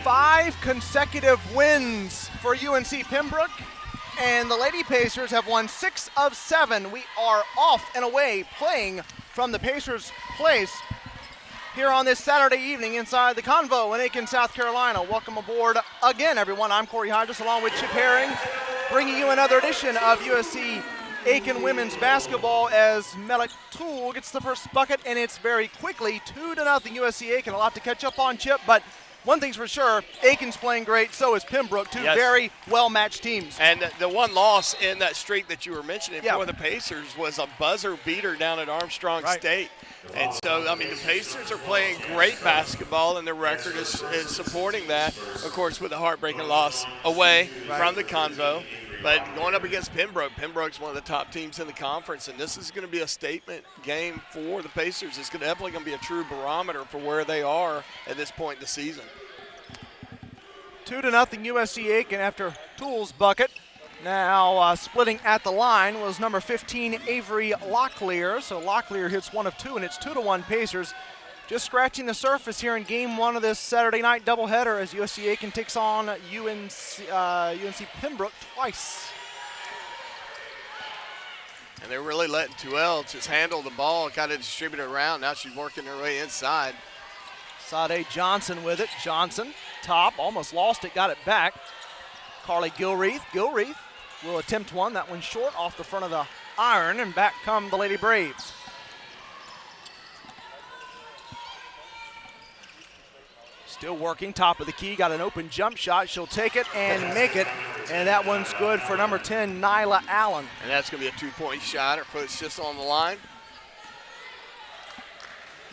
5 consecutive wins for UNC Pembroke, and the Lady Pacers have won 6 of 7. We are off and away playing from the Pacers' place here on this Saturday evening inside the Convo in Aiken, South Carolina. Welcome aboard again, everyone. I'm Corey Hodges along with Chip Herring, bringing you another edition of USC Aiken women's basketball as Melek Tool gets the first bucket, and it's very quickly 2-0 USC Aiken. A lot to catch up on, Chip, but one thing's for sure, Aiken's playing great, so is Pembroke, two very well-matched teams. And the one loss in that streak that you were mentioning for the Pacers was a buzzer beater down at Armstrong State. And so, I mean, the Pacers are playing great basketball, and their record is supporting that, of course, with a heartbreaking loss away from the Convo. But going up against Pembroke, Pembroke's one of the top teams in the conference, and this is going to be a statement game for the Pacers. It's definitely going to be a true barometer for where they are at this point in the season. 2-0 USC Aiken after Tool's bucket. Now splitting at the line was number 15, Avery Locklear. So Locklear hits 1 of 2, and it's 2-1 Pacers. Just scratching the surface here in game 1 of this Saturday night doubleheader as USC Aiken takes on UNC Pembroke twice. And they're really letting Tuel just handle the ball, kind of distribute it around. Now she's working her way inside. Sade Johnson with it. Johnson, top, almost lost it, got it back. Carly Gilreath. Gilreath will attempt one. That one short off the front of the iron, and back come the Lady Braves. Still working, top of the key, got an open jump shot. She'll take it and make it, and that one's good for number 10, Nyla Allen. And that's going to be a 2-point shot. Her foot's just on the line.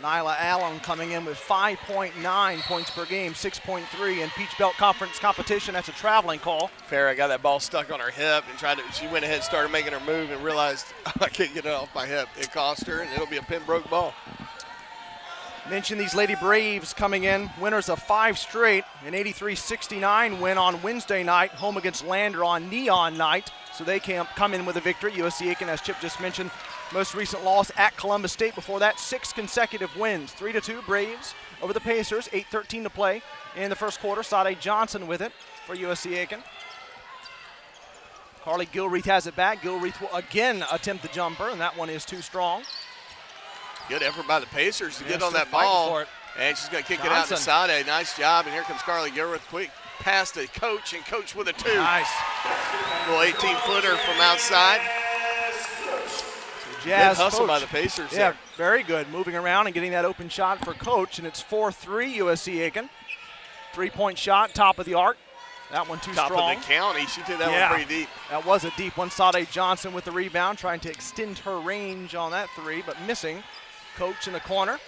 Nyla Allen coming in with 5.9 points per game, 6.3 in Peach Belt Conference competition. That's a traveling call. Farrah got that ball stuck on her hip and she went ahead and started making her move and realized, I can't get it off my hip. It cost her, and it'll be a Pembroke ball. Mention these Lady Braves coming in, winners of 5 straight, an 83-69 win on Wednesday night, home against Lander on Neon night. So they can come in with a victory. USC Aiken, as Chip just mentioned, most recent loss at Columbus State. Before that, 6 consecutive wins. 3-2 Braves over the Pacers, 8:13 to play in the first quarter. Sade Johnson with it for USC Aiken. Carly Gilreath has it back. Gilreath will again attempt the jumper, and that one is too strong. Good effort by the Pacers to get on that ball. And she's going to kick it out to Sade. Nice job. And here comes Carly Gilreath. Quick pass to Coach, and Coach with a 2. Nice. Little 18-footer from outside. Jazz good hustle Coach by the Pacers. Yeah, there. Very good. Moving around and getting that open shot for Coach, and it's 4-3 USC Aiken. 3-point shot, top of the arc. That one too top strong. Top of the county. She did that one pretty deep. That was a deep one. Sade Johnson with the rebound, trying to extend her range on that 3, but missing. Coach in the corner.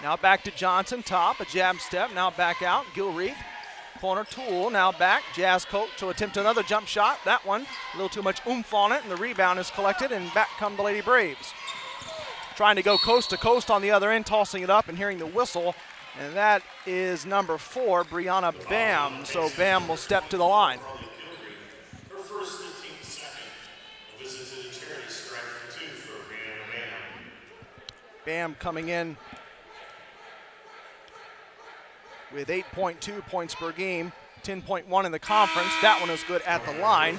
Now back to Johnson, top, a jab step, now back out. Gilreath, corner, Toole, now back. Jazz Coach to attempt another jump shot. That one, a little too much oomph on it, and the rebound is collected, and back come the Lady Braves. Trying to go coast to coast on the other end, tossing it up and hearing the whistle, and that is number 4, Brianna Bam. So Bam will step to the line. Bam coming in with 8.2 points per game, 10.1 in the conference. That one is good at the line.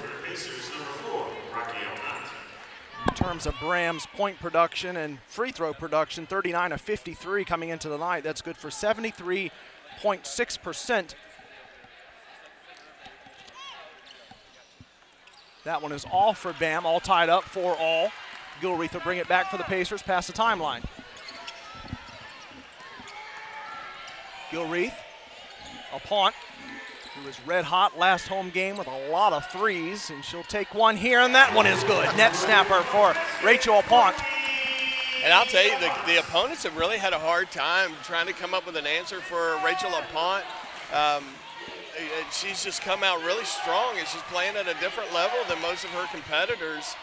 In terms of Bram's point production and free throw production, 39 of 53 coming into the night. That's good for 73.6%. That one is all for Bam, all tied up, 4-all. Gilreath will bring it back for the Pacers past the timeline. Gilreath, a Pont, who was red hot last home game with a lot of threes, and she'll take one here, and that one is good. Net snapper for Rachel Pont. And I'll tell you, the opponents have really had a hard time trying to come up with an answer for Rachel Pont. She's just come out really strong, and she's playing at a different level than most of her competitors.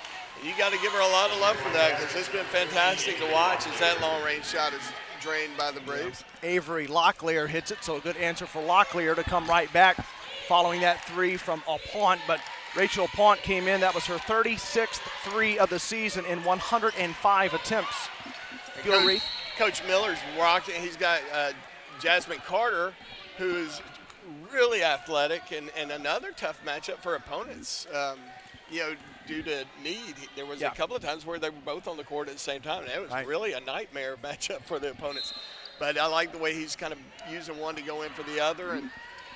You got to give her a lot of love for that, because it's been fantastic to watch as that long-range shot is drained by the Braves. Avery Locklear hits it, so a good answer for Locklear to come right back following that 3 from Pont. But Rachel Pont came in. That was her 36th 3 of the season in 105 attempts. Coach Miller's rocking. He's got Jasmine Carter, who is really athletic, and another tough matchup for opponents. Due to need, there was a couple of times where they were both on the court at the same time, and it was really a nightmare matchup for the opponents. But I like the way he's kind of using one to go in for the other and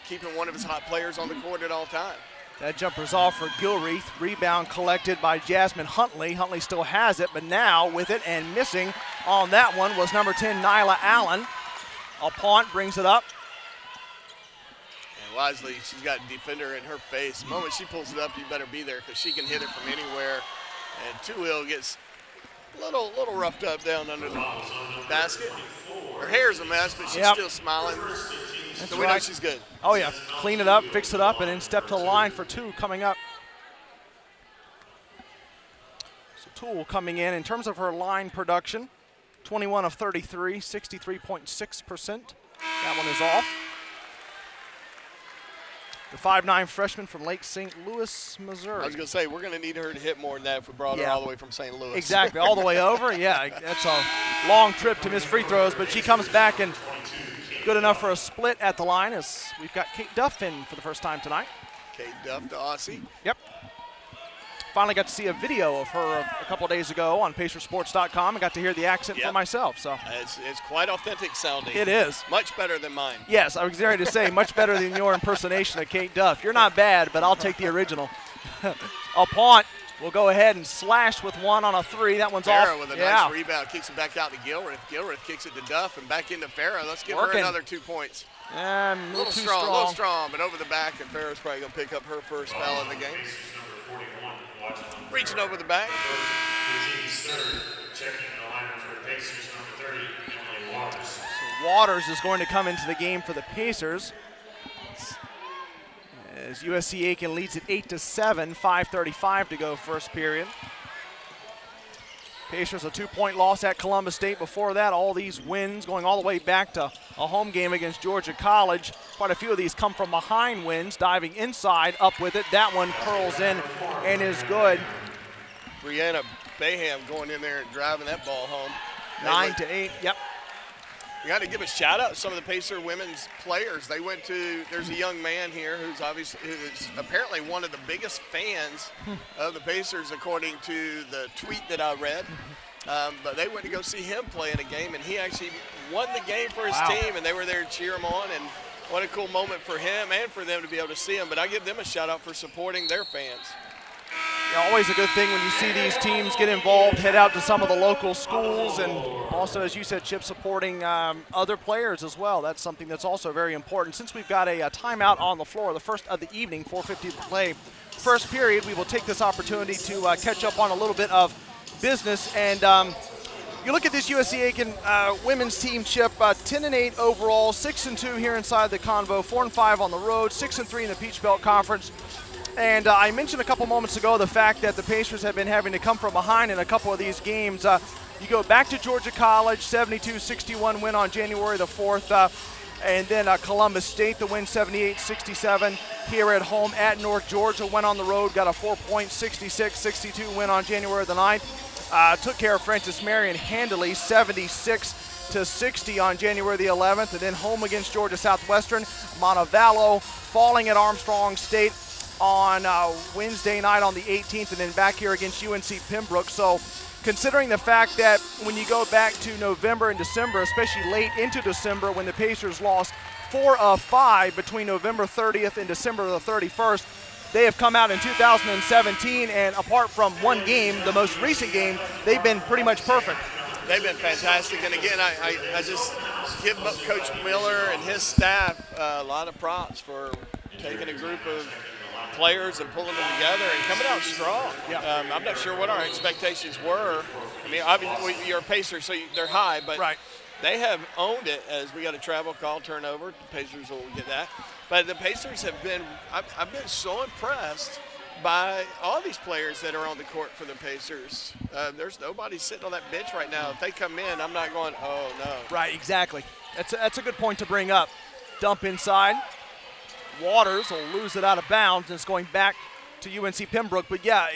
keeping one of his hot players on the court at all times. That jumper's off for Gilreath. Rebound collected by Jasmine Huntley. Huntley still has it, but now with it and missing on that one was number 10, Nyla Allen. Pont brings it up. Wisely, she's got a defender in her face. The moment she pulls it up, you better be there, because she can hit it from anywhere. And Tuil gets a little roughed up down under the basket. Her hair's a mess, but she's still smiling. So we know she's good. Oh, yeah. Clean it up, fix it up, and then step to the line for 2 coming up. So Toole coming in terms of her line production, 21 of 33, 63.6%. That one is off. The 5'9" freshman from Lake St. Louis, Missouri. I was going to say, we're going to need her to hit more than that if we brought her all the way from St. Louis. Exactly, all the way over. Yeah, that's a long trip to miss free throws, but she comes back and good enough for a split at the line, as we've got Kate Duff in for the first time tonight. Kate Duff, the Aussie. Yep. Finally got to see a video of her a couple days ago on PacerSports.com and got to hear the accent for myself. So it's quite authentic sounding. It is. Much better than mine. Yes, I was ready to say much better than your impersonation of Kate Duff. You're not bad, but I'll take the original. Pont will go ahead and slash with one on a three. That one's Farrah off. with a nice rebound, kicks it back out to Gilreath. Gilreath kicks it to Duff and back into Farrah. Let's give her another 2 points. A little strong, but over the back, and Farrah's probably going to pick up her first foul of the game. Reaching over the back. So Waters is going to come into the game for the Pacers. As USC Aiken leads it 8-7, 5:35 to go first period. Pacers a 2-point loss at Columbus State. Before that, all these wins going all the way back to a home game against Georgia College. Quite a few of these come from behind wins, diving inside, up with it. That one curls in and is good. Brianna Baham going in there and driving that ball home. 9-8, yep. We got to give a shout out to some of the Pacer women's players. They went to, there's a young man here who's apparently one of the biggest fans of the Pacers according to the tweet that I read. But they went to go see him play in a game, and he actually won the game for his team, and they were there to cheer him on. And what a cool moment for him and for them to be able to see him. But I give them a shout out for supporting their fans. Yeah, always a good thing when you see these teams get involved, head out to some of the local schools, and also, as you said, Chip, supporting other players as well. That's something that's also very important. Since we've got a timeout on the floor, the first of the evening, 4:50 to play, first period, we will take this opportunity to catch up on a little bit of business. And you look at this USC Aiken women's team, Chip, 10-8 overall, 6-2 here inside the Convo, 4-5 on the road, 6-3 in the Peach Belt Conference. And I mentioned a couple moments ago the fact that the Pacers have been having to come from behind in a couple of these games. You go back to Georgia College, 72-61 win on January the 4th. And then Columbus State, the win 78-67 here at home at North Georgia. Went on the road, got a 4-point 66-62 win on January the 9th. Took care of Francis Marion handily, 76-60 on January the 11th. And then home against Georgia Southwestern. Montevallo falling at Armstrong State on Wednesday night on the 18th, and then back here against UNC Pembroke. So considering the fact that when you go back to November and December, especially late into December when the Pacers lost 4 of 5 between November 30th and December the 31st, they have come out in 2017, and apart from one game, the most recent game, they've been pretty much perfect. They've been fantastic, and again, I just give Coach Miller and his staff a lot of props for taking a group of players and pulling them together and coming out strong. Yeah. I'm not sure what our expectations were. I mean, obviously you're a Pacer, so they're high, but they have owned it as we got a travel call turnover. The Pacers will get that. But the Pacers have been, I've been so impressed by all these players that are on the court for the Pacers. There's nobody sitting on that bench right now. If they come in, I'm not going, oh, no. Right, exactly. That's a good point to bring up. Dump inside. Waters will lose it out of bounds, and it's going back to UNC Pembroke. But yeah,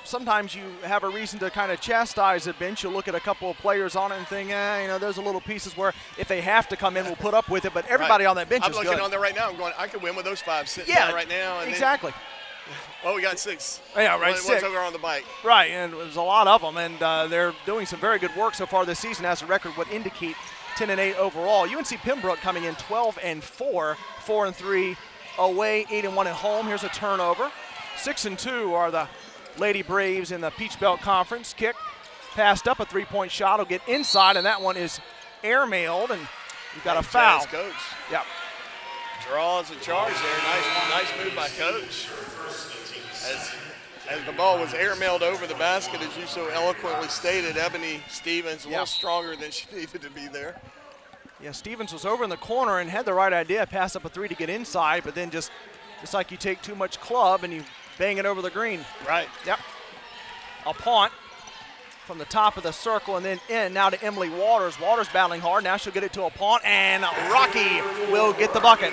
sometimes you have a reason to kind of chastise a bench. You look at a couple of players on it and think, there's a little pieces where if they have to come in, we'll put up with it. But everybody on that bench is good. I'm looking on there right now. I'm going, I could win with those 5 sitting there right now. And exactly. Then, we got 6. Yeah, right, 6. One's over on the bike. Right, and there's a lot of them, and they're doing some very good work so far this season, as the record would indicate. 10-8 overall. UNC Pembroke coming in 12-4, 4-3 away, 8-1 at home. Here's a turnover. 6-2 are the Lady Braves in the Peach Belt Conference. Kick passed up, a 3-point shot will get inside, and that one is airmailed, and we've got a foul. Coach. Yep. Draws a charge there. Nice move by Coach. As the ball was airmailed over the basket, as you so eloquently stated, Ebony Stevens a little stronger than she needed to be there. Yeah, Stevens was over in the corner and had the right idea, pass up a 3 to get inside, but then just like you take too much club and you bang it over the green. Right. Yep. A punt from the top of the circle and then in. Now to Emily Waters. Waters battling hard. Now she'll get it to a punt, and Rocky will get the bucket.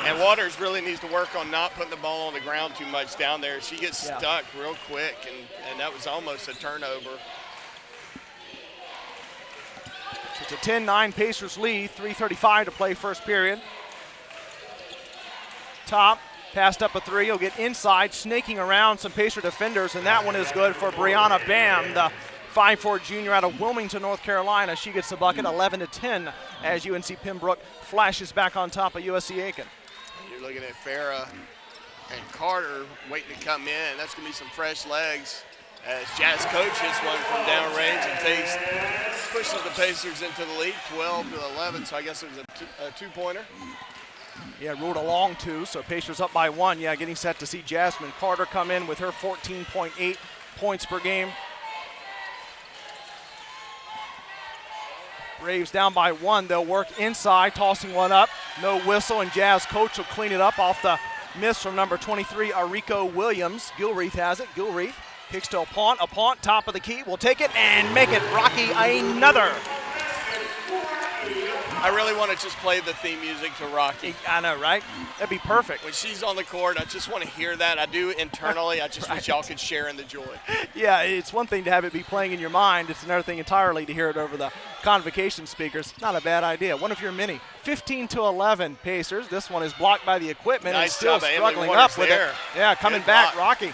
And Waters really needs to work on not putting the ball on the ground too much down there. She gets stuck real quick, and that was almost a turnover. It's a 10-9 Pacers lead, 3:35 to play first period. Top, passed up a 3, he'll get inside, snaking around some Pacer defenders, and that one is good for Brianna Bam, the 5'4" junior out of Wilmington, North Carolina. She gets the bucket, 11-10, as UNC Pembroke flashes back on top of USC Aiken. You're looking at Farrah And Carter waiting to come in. That's going to be some fresh legs as Jazz Coach hits one from downrange and pushes the Pacers into the lead, 12-11. So I guess it was a two-pointer. Yeah, ruled a long two, so Pacers up by 1. Yeah, getting set to see Jasmine Carter come in with her 14.8 points per game. Braves down by 1. They'll work inside, tossing one up. No whistle, and Jazz Coach will clean it up off the miss from number 23, Arico Williams. Gilreath has it. Gilreath kicks to Apont. Apont, top of the key, will take it and make it Rocky another. I really want to just play the theme music to Rocky. I know, right? That'd be perfect. When she's on the court, I just want to hear that. I do internally. I just wish y'all could share in the joy. Yeah, it's one thing to have it be playing in your mind. It's another thing entirely to hear it over the convocation speakers. Not a bad idea. One of your many. 15-11 Pacers. This one is blocked by the equipment nice and still job, struggling up with there. it. Yeah, coming Good back, block. Rocky.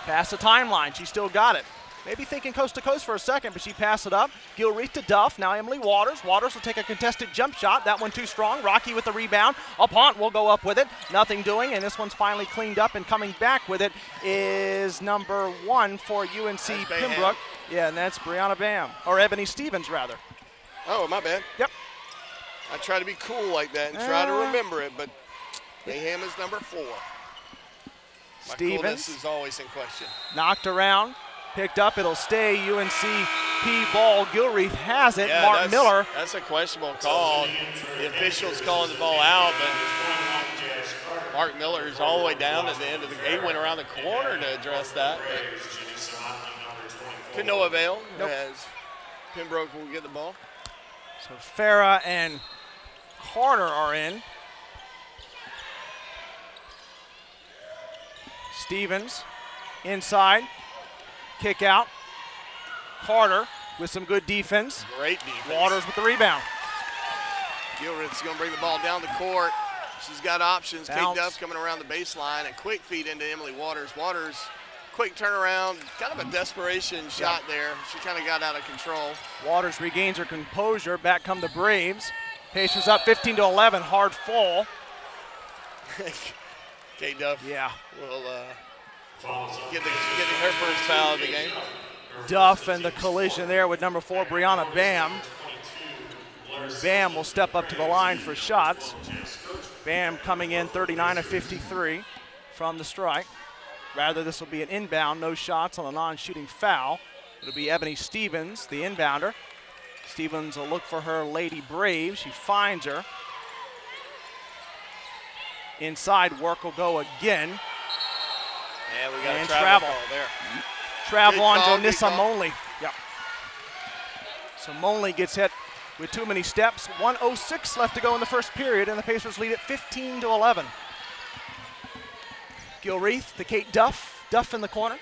Past the timeline. She still got it. Maybe thinking coast to coast for a second, but she passed it up. Gilreath to Duff. Now Emily Waters. Waters will take a contested jump shot. That one too strong. Rocky with the rebound. Apont will go up with it. Nothing doing, and this one's finally cleaned up, and coming back with it is number 1 for UNC Pembroke. Yeah, and that's Brianna Bam, or Ebony Stevens, rather. Oh, my bad. Yep. I try to be cool like that and try to remember it, but Mayhem is number 4. My Stevens coolness is always in question. knocked around. Picked up, it'll stay UNC P ball. Gilreath has it. Yeah, Mark Miller. That's a questionable call. The official's calling the ball out, but Mark Miller is all the way down at the end of the game. He went around the corner to address that. To no avail, as Pembroke will get the ball. So Farah and Carter are in. Stevens inside. Kick out. Carter with some good defense. Great defense. Waters with the rebound. Gilreath's going to bring the ball down the court. She's got options. Kate Bounce. Duff coming around the baseline. A quick feed into Emily Waters. Waters, quick turnaround. Kind of a desperation shot there. She kind of got out of control. Waters regains her composure. Back come the Braves. Pacers up 15-11. Hard fall. Kate Duff Yeah. will getting her first foul of the game. Duff and the collision there with number 4, Brianna Bam. Bam will step up to the line for shots. Bam coming in 39 of 53 from the strike. Rather, this will be an inbound, no shots on a non-shooting foul. It'll be Ebony Stevens, the inbounder. Stevens will look for her Lady Brave. She finds her. Inside work will go again. Yeah, we got and a travel call there. Travel Good on call, Jonissa good call. Monley. Yep. So Monley gets hit with too many steps. 1:06 left to go in the first period, and the Pacers lead at 15-11. Gilreath to Kate Duff. Duff in the corner.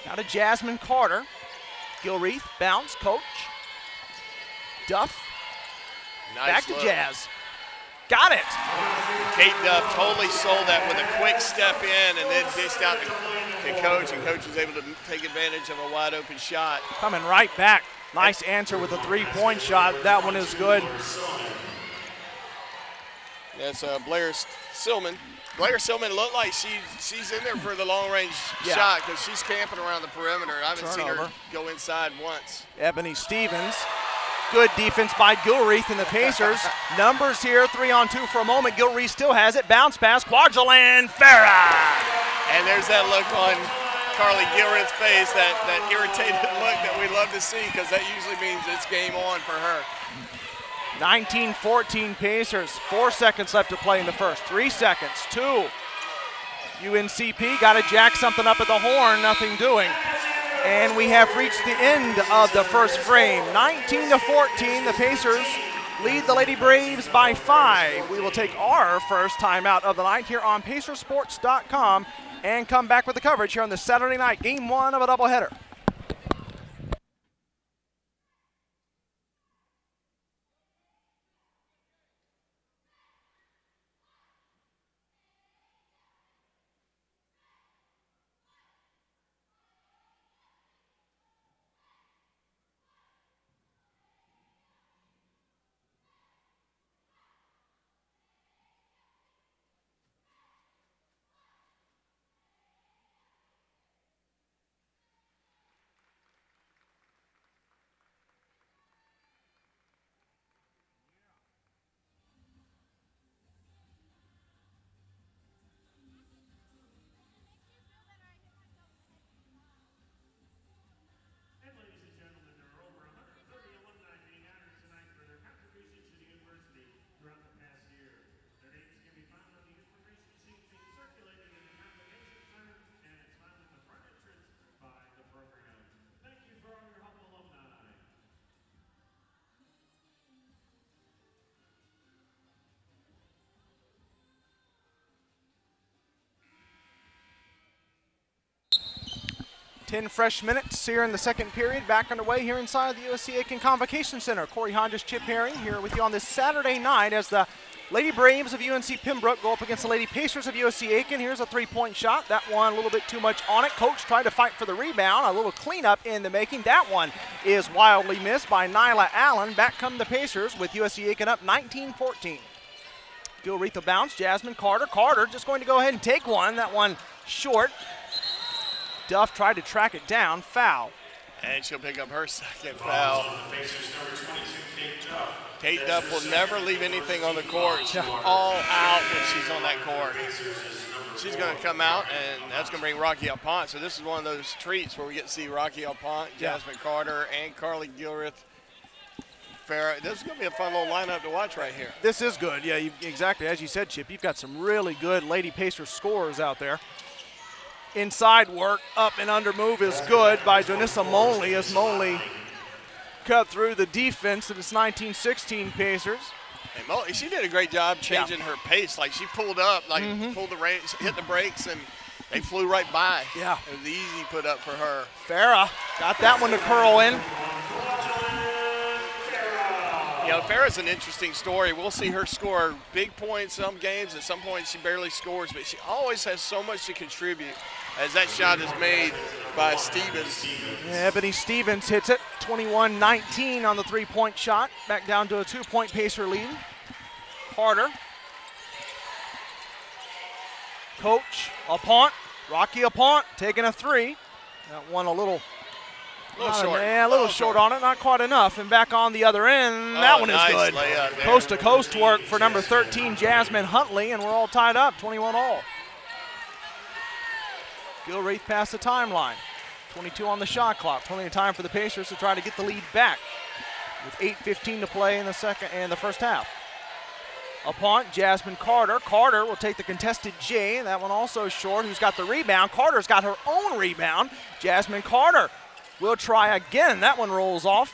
Now to Jasmine Carter. Gilreath, bounce, Coach. Duff, Nice back look. to Jazz. Got it. Kate Duff totally sold that with a quick step in and then dished out to Coach, and Coach was able to take advantage of a wide open shot. Coming right back. Nice answer with a three-point shot. That one is good. That's Blair Silman. Blair Silman looked like she's in there for the long-range shot because she's camping around the perimeter. I haven't seen her go inside once. Ebony Stevens. Good defense by Gilreath and the Pacers. Numbers here, 3-on-2 for a moment. Gilreath still has it. Bounce pass, Quadrilan Farah. And there's that look on Carly Gilreath's face, that irritated look that we love to see, because that usually means it's game on for her. 19-14 Pacers. 4 seconds left to play in the first. 3 seconds. 2. UNCP got to jack something up at the horn. Nothing doing. And we have reached the end of the first frame. 19-14, the Pacers lead the Lady Braves by 5. We will take our first timeout of the night here on Pacersports.com and come back with the coverage here on the Saturday night, game 1 of a doubleheader. 10 fresh minutes here in the second period, back underway here inside the USC Aiken Convocation Center. Corey Hodges, Chip Herring here with you on this Saturday night as the Lady Braves of UNC Pembroke go up against the Lady Pacers of USC Aiken. Here's a three-point shot. That one a little bit too much on it. Coach tried to fight for the rebound. A little cleanup in the making. That one is wildly missed by Nyla Allen. Back come the Pacers with USC Aiken up 19-14. Gilreath the bounce. Jasmine Carter. Carter just going to go ahead and take one. That one short. Duff tried to track it down. Foul. And she'll pick up her second foul. Kate Duff will never leave anything on the court. She's all out when she's on that court. She's going to come out, and that's going to bring Rocky Alpont. So this is one of those treats where we get to see Rocky Alpont, Jasmine Carter, and Carly Gilreath. This is going to be a fun little lineup to watch right here. This is good. Yeah, exactly. As you said, Chip, you've got some really good Lady Pacers scorers out there. Inside work, up and under move is good by Janissa Monley as Monley cut through the defense of this 1916 Pacers. And Monley, she did a great job changing her pace. Like she pulled up, pulled the reins, hit the brakes, and they flew right by. Yeah. It was easy put up for her. Farah got that one to curl in. You know, Farah's an interesting story. We'll see her score big points some games. At some points she barely scores, but she always has so much to contribute as that shot is made by Stevens. Yeah, Ebony Stevens hits it. 21-19 on the three-point shot. Back down to a two-point Pacer lead. Carter. Coach Alpont. Rocky Alpont taking a three. That one a little short. Yeah, a little short on it, not quite enough. And back on the other end, that one is good. Coast-to-coast work for number 13, Jasmine Huntley, and we're all tied up, 21 all. Gilreath past the timeline. 22 on the shot clock. Plenty of time for the Pacers to try to get the lead back with 8:15 to play in the second and the first half. Alpont, Jasmine Carter. Carter will take the contested J. That one also short. Who's got the rebound? Carter's got her own rebound. Jasmine Carter will try again. That one rolls off.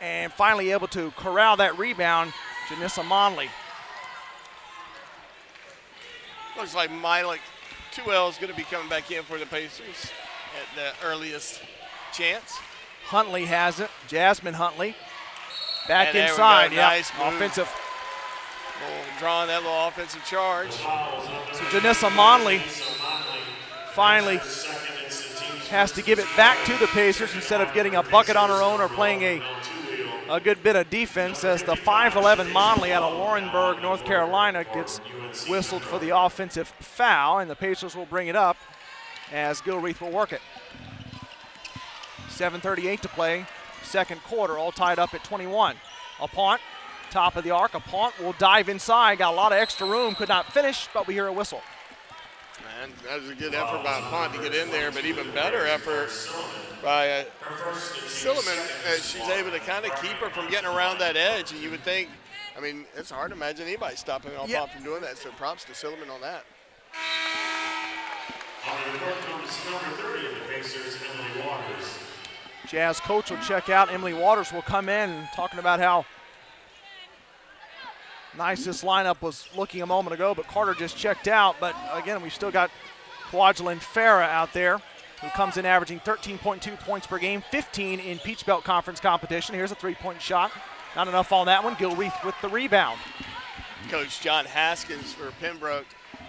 And finally able to corral that rebound, Janissa Monley. Looks like Milik 2L is going to be coming back in for the Pacers at the earliest chance. Huntley has it. Jasmine Huntley. Back inside. Yeah. Nice offensive. Drawing that little offensive charge. So Janissa Monley finally has to give it back to the Pacers instead of getting a bucket on her own or playing a good bit of defense, as the 5'11 Monley out of Laurinburg, North Carolina, gets whistled for the offensive foul, and the Pacers will bring it up as Gilreath will work it. 7:38 to play, second quarter, all tied up at 21. Alpont, top of the arc. Alpont will dive inside, got a lot of extra room, could not finish, but we hear a whistle. And that was a good effort by Alpont to get in there, but even better effort by Silliman, as she's able to kind of keep her from getting around that edge. And you would think, I mean, it's hard to imagine anybody stopping Alpont from doing that, so props to Silliman on that. Jazz coach will check out. Emily Waters will come in, talking about how nice this lineup was looking a moment ago, but Carter just checked out. But again, we've still got Kwajalein Farah out there, who comes in averaging 13.2 points per game, 15 in Peach Belt Conference competition. Here's a three-point shot. Not enough on that one. Gilreath with the rebound. Coach John Haskins for Pembroke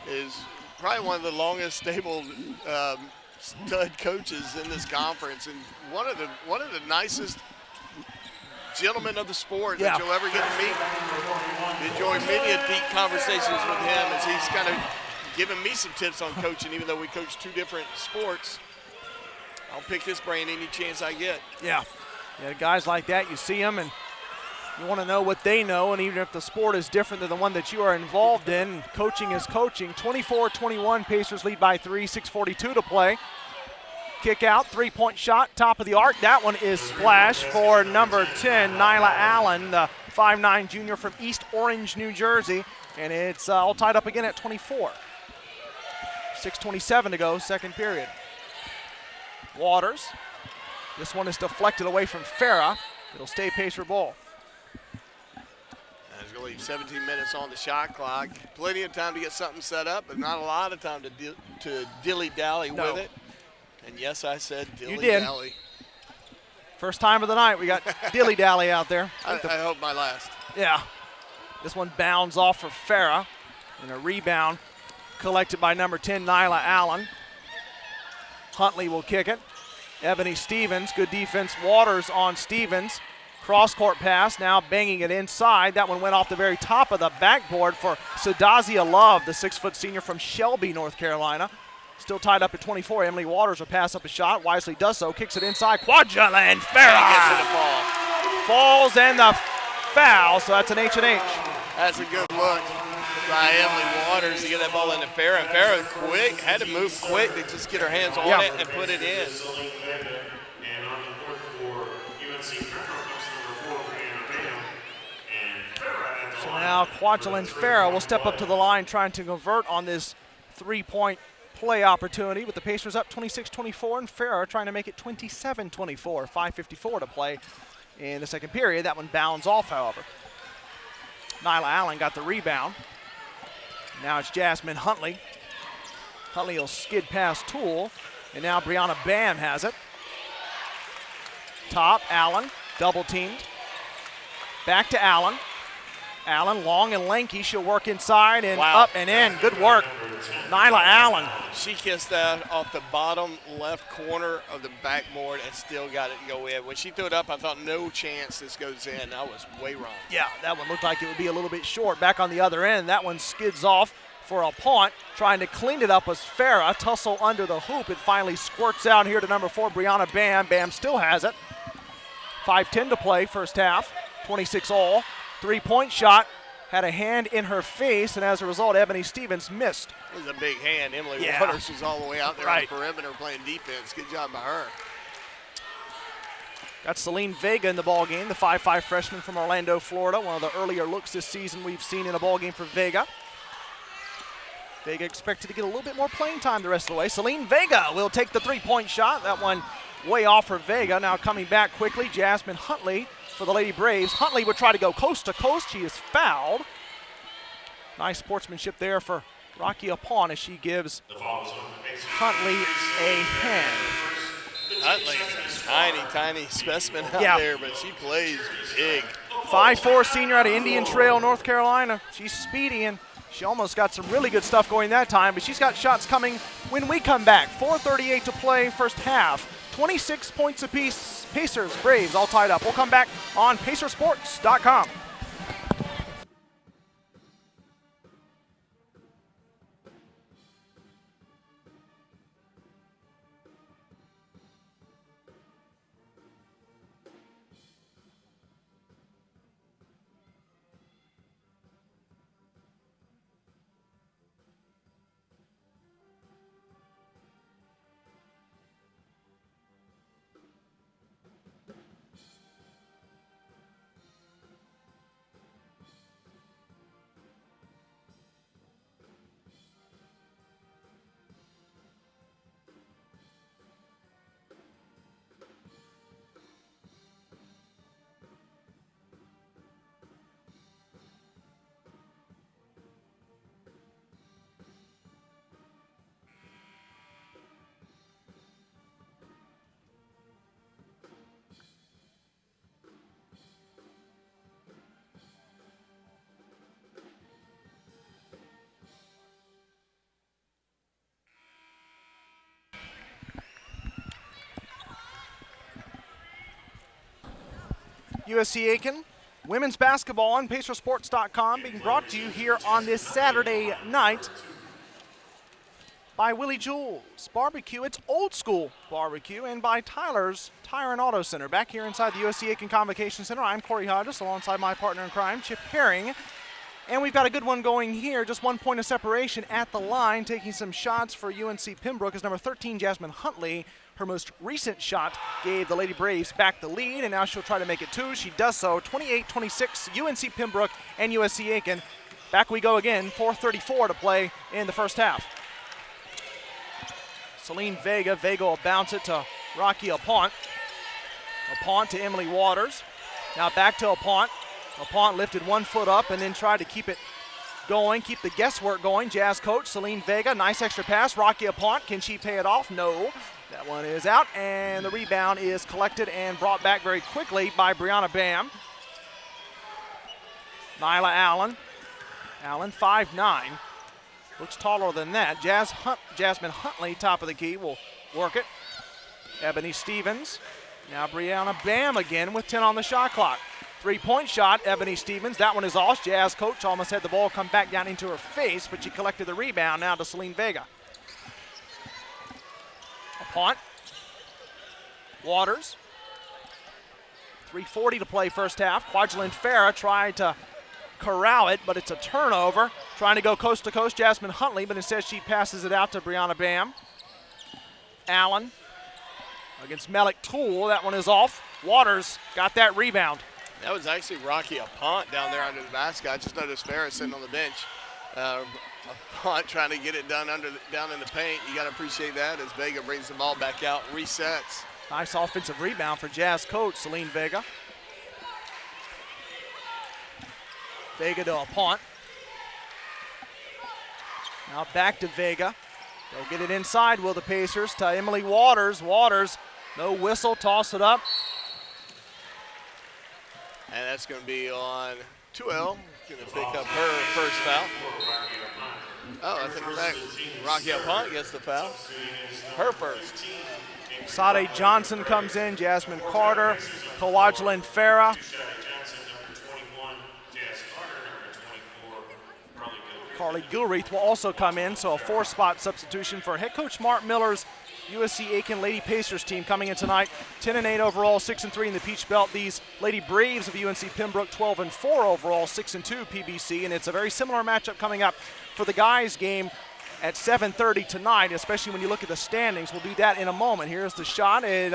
is probably one of the longest stable stud coaches in this conference, and one of the nicest gentlemen of the sport that you'll ever get to meet. Enjoy many of deep conversations with him as he's kind of giving me some tips on coaching, even though we coach two different sports. I'll pick his brain any chance I get. Yeah, guys like that, you see them and you want to know what they know, and even if the sport is different than the one that you are involved in, coaching is coaching. 24-21, Pacers lead by 3, 6:42 to play. Kick out, three-point shot, top of the arc. That one is splash for number 10, Nyla Allen, the 5'9 junior from East Orange, New Jersey. And it's all tied up again at 24. 6:27 to go, second period. Waters. This one is deflected away from Farah. It'll stay Pacer ball. There's going to leave 17 minutes on the shot clock. Plenty of time to get something set up, but not a lot of time to dilly-dally with it. And yes, I said You did. dilly-dally. First time of the night, we got dilly-dally out there. I hope my last. Yeah. This one bounds off for Farah. And a rebound collected by number 10, Nyla Allen. Huntley will kick it. Ebony Stevens, good defense. Waters on Stevens. Cross-court pass, now banging it inside. That one went off the very top of the backboard for Sadazia Love, the 6-foot senior from Shelby, North Carolina. Still tied up at 24. Emily Waters will pass up a shot. Wisely does so. Kicks it inside. Kwajalein Farah falls and the foul. So that's an H&H. That's a good look by Emily Waters to get that ball into Farah. Farah quick, had to move quick to just get her hands on it and put it in. So now Kwajalein Farah will step up to the line trying to convert on this three-point play opportunity with the Pacers up 26-24 and Farah trying to make it 27-24. 5:54 to play in the second period. That one bounds off, however. Nyla Allen got the rebound. Now it's Jasmine Huntley. Huntley will skid past Toole, and now Brianna Bam has it. Top, Allen, double teamed. Back to Allen. Allen, long and lanky, she'll work inside and up and in. Good work, Nyla Allen. She kissed that off the bottom left corner of the backboard and still got it to go in. When she threw it up, I thought no chance this goes in. I was way wrong. Yeah, that one looked like it would be a little bit short. Back on the other end, that one skids off for a punt. Trying to clean it up was Farah. Tussle under the hoop. It finally squirts out here to number 4, Brianna Bam. Bam still has it. 5:10 to play, first half. 26 all. Three-point shot. Had a hand in her face, and as a result, Ebony Stevens missed. It was a big hand. Emily Waters was all the way out there on the perimeter playing defense. Good job by her. Got Celine Vega in the ballgame, the 5'5 freshman from Orlando, Florida. One of the earlier looks this season we've seen in a ballgame for Vega. Vega expected to get a little bit more playing time the rest of the way. Celine Vega will take the three-point shot. That one way off for Vega. Now coming back quickly, Jasmine Huntley for the Lady Braves. Huntley would try to go coast to coast. She is fouled. Nice sportsmanship there for Rocky Apon as she gives Huntley a hand. Huntley's a tiny, tiny specimen out there, but she plays big. 5'4 senior out of Indian Trail, North Carolina. She's speedy, and she almost got some really good stuff going that time, but she's got shots coming when we come back. 4:38 to play, first half. 26 points apiece. Pacers, Braves, all tied up. We'll come back on Pacersports.com. USC Aiken, women's basketball on Pacersports.com, being brought to you here on this Saturday night by Willie Jewell's Barbecue. It's old school barbecue, and by Tyler's Tire and Auto Center. Back here inside the USC Aiken Convocation Center, I'm Corey Hodges alongside my partner in crime, Chip Herring. And we've got a good one going here, just 1 point of separation at the line, taking some shots for UNC Pembroke is number 13, Jasmine Huntley. Her most recent shot gave the Lady Braves back the lead, and now she'll try to make it two. She does so, 28-26, UNC Pembroke and USC Aiken. Back we go again, 4:34 to play in the first half. Celine Vega will bounce it to Rocky Apont. Apont to Emily Waters. Now back to Apont. Apont lifted 1 foot up and then tried to keep it going, keep the guesswork going. Jazz coach Celine Vega, nice extra pass. Rocky Apont, can she pay it off? No. That one is out, and the rebound is collected and brought back very quickly by Brianna Bam. Nyla Allen. Allen, 5'9". Looks taller than that. Jasmine Huntley, top of the key, will work it. Ebony Stevens. Now Brianna Bam again with 10 on the shot clock. Three-point shot, Ebony Stevens. That one is off. Jazz coach almost had the ball come back down into her face, but she collected the rebound now to Celine Vega. A punt. Waters. 3:40 to play first half. Kwajalein Farah tried to corral it, but it's a turnover. Trying to go coast to coast, Jasmine Huntley, but instead she passes it out to Brianna Bam. Allen against Melik Toole. That one is off. Waters got that rebound. That was actually Rocky a punt down there under the basket. I just noticed Farah sitting on the bench. A punt trying to get it done down in the paint. You got to appreciate that as Vega brings the ball back out, resets. Nice offensive rebound for Jazz coach Celine Vega. Vega to a punt. Now back to Vega. They'll get it inside, will the Pacers, to Emily Waters. Waters, no whistle, toss it up. And that's going to be on 2L. Going to pick up her first foul. Oh, I think that Rocky Punt gets the foul. Her first. Sade Johnson comes in, Jasmine Carter, Kwajalein Farah. Carly Gilreath will also come in, so a 4-spot substitution for head coach Mark Miller's USC Aiken Lady Pacers team coming in tonight. 10-8 overall, 6-3 in the Peach Belt. These Lady Braves of UNC Pembroke, 12-4 overall, 6-2 PBC, and it's a very similar matchup coming up for the guys' game at 7:30 tonight, especially when you look at the standings. We'll do that in a moment. Here's the shot. It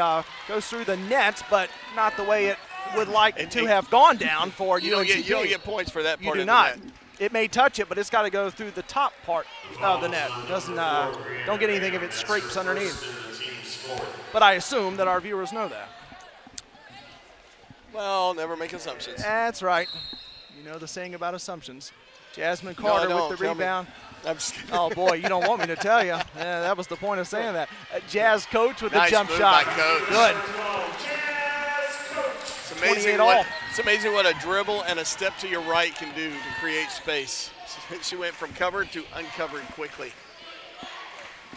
goes through the net, but not the way it would like to have gone down for UNC. You don't get points for that part of the net. You do not. It may touch it, but it's got to go through the top part of the net. Doesn't don't get anything if it scrapes underneath. But I assume that our viewers know that. Well, never make assumptions. That's right. You know the saying about assumptions. Jasmine Carter with the rebound. I'm just kidding. Oh, boy, you don't want me to tell you. Yeah, that was the point of saying that. Jazz coach with nice the jump move shot. By coach. Good. It's amazing what a dribble and a step to your right can do to create space. She went from covered to uncovered quickly.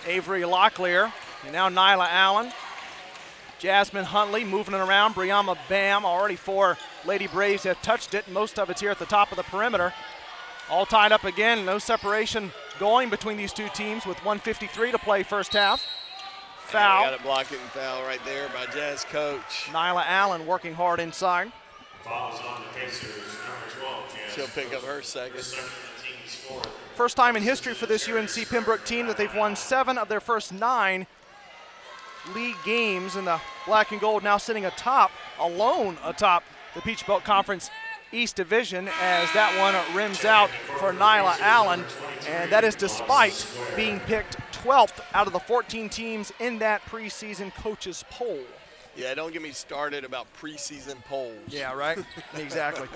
Avery Locklear, and now Nyla Allen. Jasmine Huntley moving it around. Brianna Bam, already 4 Lady Braves have touched it. Most of it's here at the top of the perimeter. All tied up again, no separation going between these two teams with 1:53 to play first half. Foul. Got a blocking foul right there by Jazz coach. Nyla Allen working hard inside. Fouls on the Pacers, number 12. She'll pick up her second. First time in history for this UNC Pembroke team that they've won 7 of their first 9 league games, and the black and gold now sitting alone atop the Peach Belt Conference East Division, as that one rims out for Nyla Allen, and that is despite being picked 12th out of the 14 teams in that preseason coaches poll. Yeah, don't get me started about preseason polls. Yeah, right? Exactly.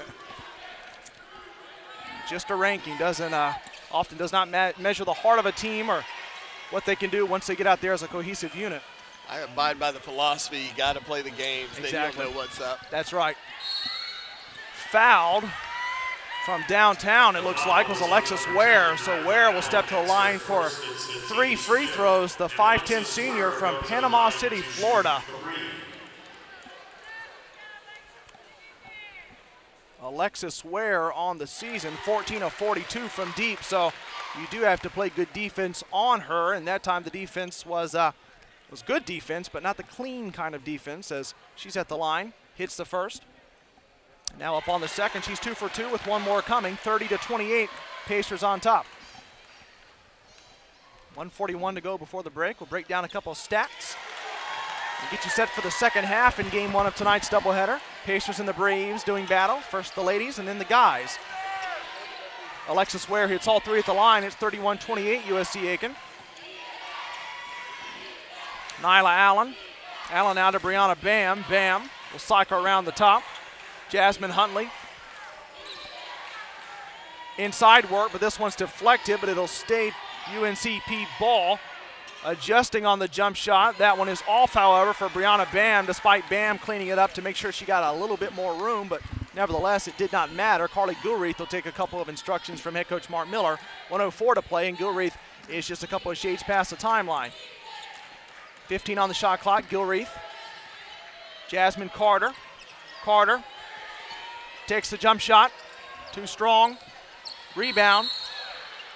Just a ranking often does not measure the heart of a team or what they can do once they get out there as a cohesive unit. I abide by the philosophy, you got to play the games. Exactly. Then you don't know what's up. That's right. Fouled from downtown, it looks like, was Alexis Ware. So Ware will step to the line for 3 free throws, the 5'10 senior from Panama City, Florida. Alexis Ware on the season, 14 of 42 from deep, so you do have to play good defense on her, and that time the defense was good defense, but not the clean kind of defense, as she's at the line, hits the first. Now up on the second, she's 2 for 2 with one more coming, 30-28, Pacers on top. 1:41 to go before the break. We'll break down a couple of stats and get you set for the second half in game 1 of tonight's doubleheader. Pacers and the Braves doing battle. First the ladies and then the guys. Alexis Ware hits all 3 at the line. It's 31-28 USC Aiken. Nyla Allen. Allen out to Brianna Bam. Bam will cycle around the top. Jasmine Huntley. Inside work, but this one's deflected, but it'll stay UNCP ball. adjusting on the jump shot. That one is off, however, for Brianna Bam, despite Bam cleaning it up to make sure she got a little bit more room, but nevertheless, it did not matter. Carly Gilreath will take a couple of instructions from head coach Mark Miller. 1:04 to play, and Gilreath is just a couple of shades past the timeline. 15 on the shot clock, Gilreath. Jasmine Carter. Carter takes the jump shot. Too strong. Rebound.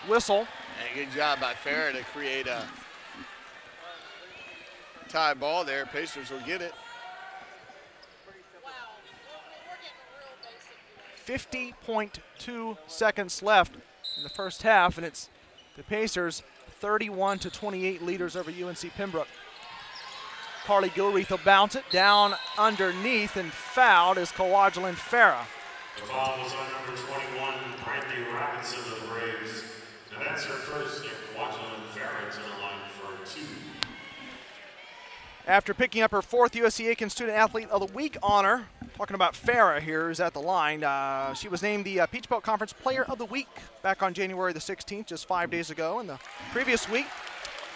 Whistle. And good job by Farah to create a tie ball there. Pacers will get it. 50.2 seconds left in the first half, and it's the Pacers 31-28 leaders over UNC Pembroke. Carly Gilreath will bounce it down underneath, and fouled is Kawajalyn Farah. The foul was on number 21, Brandy Robinson of the Braves. And that's her first, and Kawajalyn Farah to the line for 2. After picking up her 4th USC Aiken Student Athlete of the Week honor, talking about Farah here, who's at the line. She was named the Peach Belt Conference Player of the Week back on January the 16th, just 5 days ago. In the previous week,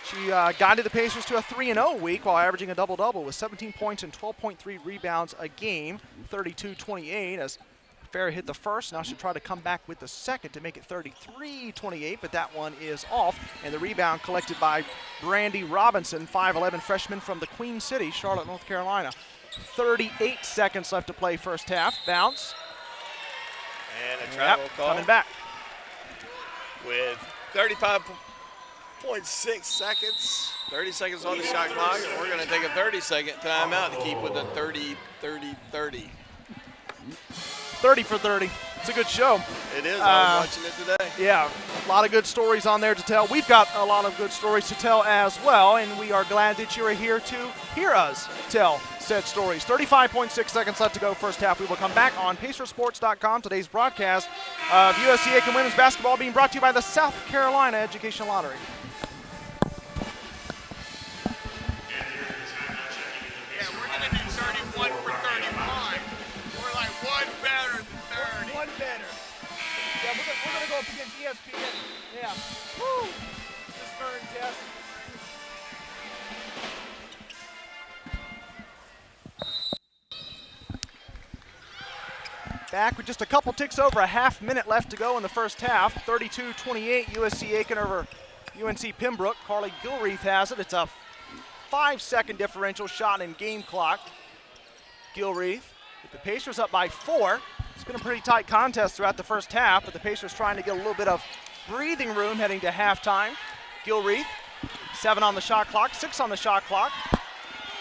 she guided the Pacers to a 3-0 week while averaging a double-double with 17 points and 12.3 rebounds a game, 32-28 as Farah hit the first. Now she'll try to come back with the second to make it 33-28, but that one is off. And the rebound collected by Brandy Robinson, 5'11 freshman from the Queen City, Charlotte, North Carolina. 38 seconds left to play first half. Bounce. And a travel call. Coming back. With 35.6 seconds. 30 seconds on the shot clock, and we're going to take a 30-second timeout to keep with a 30-30-30. 30 for 30. It's a good show. It is. I was watching it today. Yeah, a lot of good stories on there to tell. We've got a lot of good stories to tell as well, and we are glad that you're here to hear us tell said stories. 35.6 seconds left to go first half. We will come back on PacerSports.com. Today's broadcast of USC Aiken women's basketball being brought to you by the South Carolina Education Lottery. Yeah, we're going to do 31 for 35. We're like one better than 30. One better. Yeah, we're going to go up against ESPN. Yeah. Woo! This burn test. Back with just a couple ticks over a half minute left to go in the first half. 32-28 USC Aiken over UNC Pembroke. Carly Gilreath has it. It's a 5-second differential shot in game clock. Gilreath with the Pacers up by 4. It's been a pretty tight contest throughout the first half, but the Pacers trying to get a little bit of breathing room heading to halftime. Gilreath, 7 on the shot clock, 6 on the shot clock.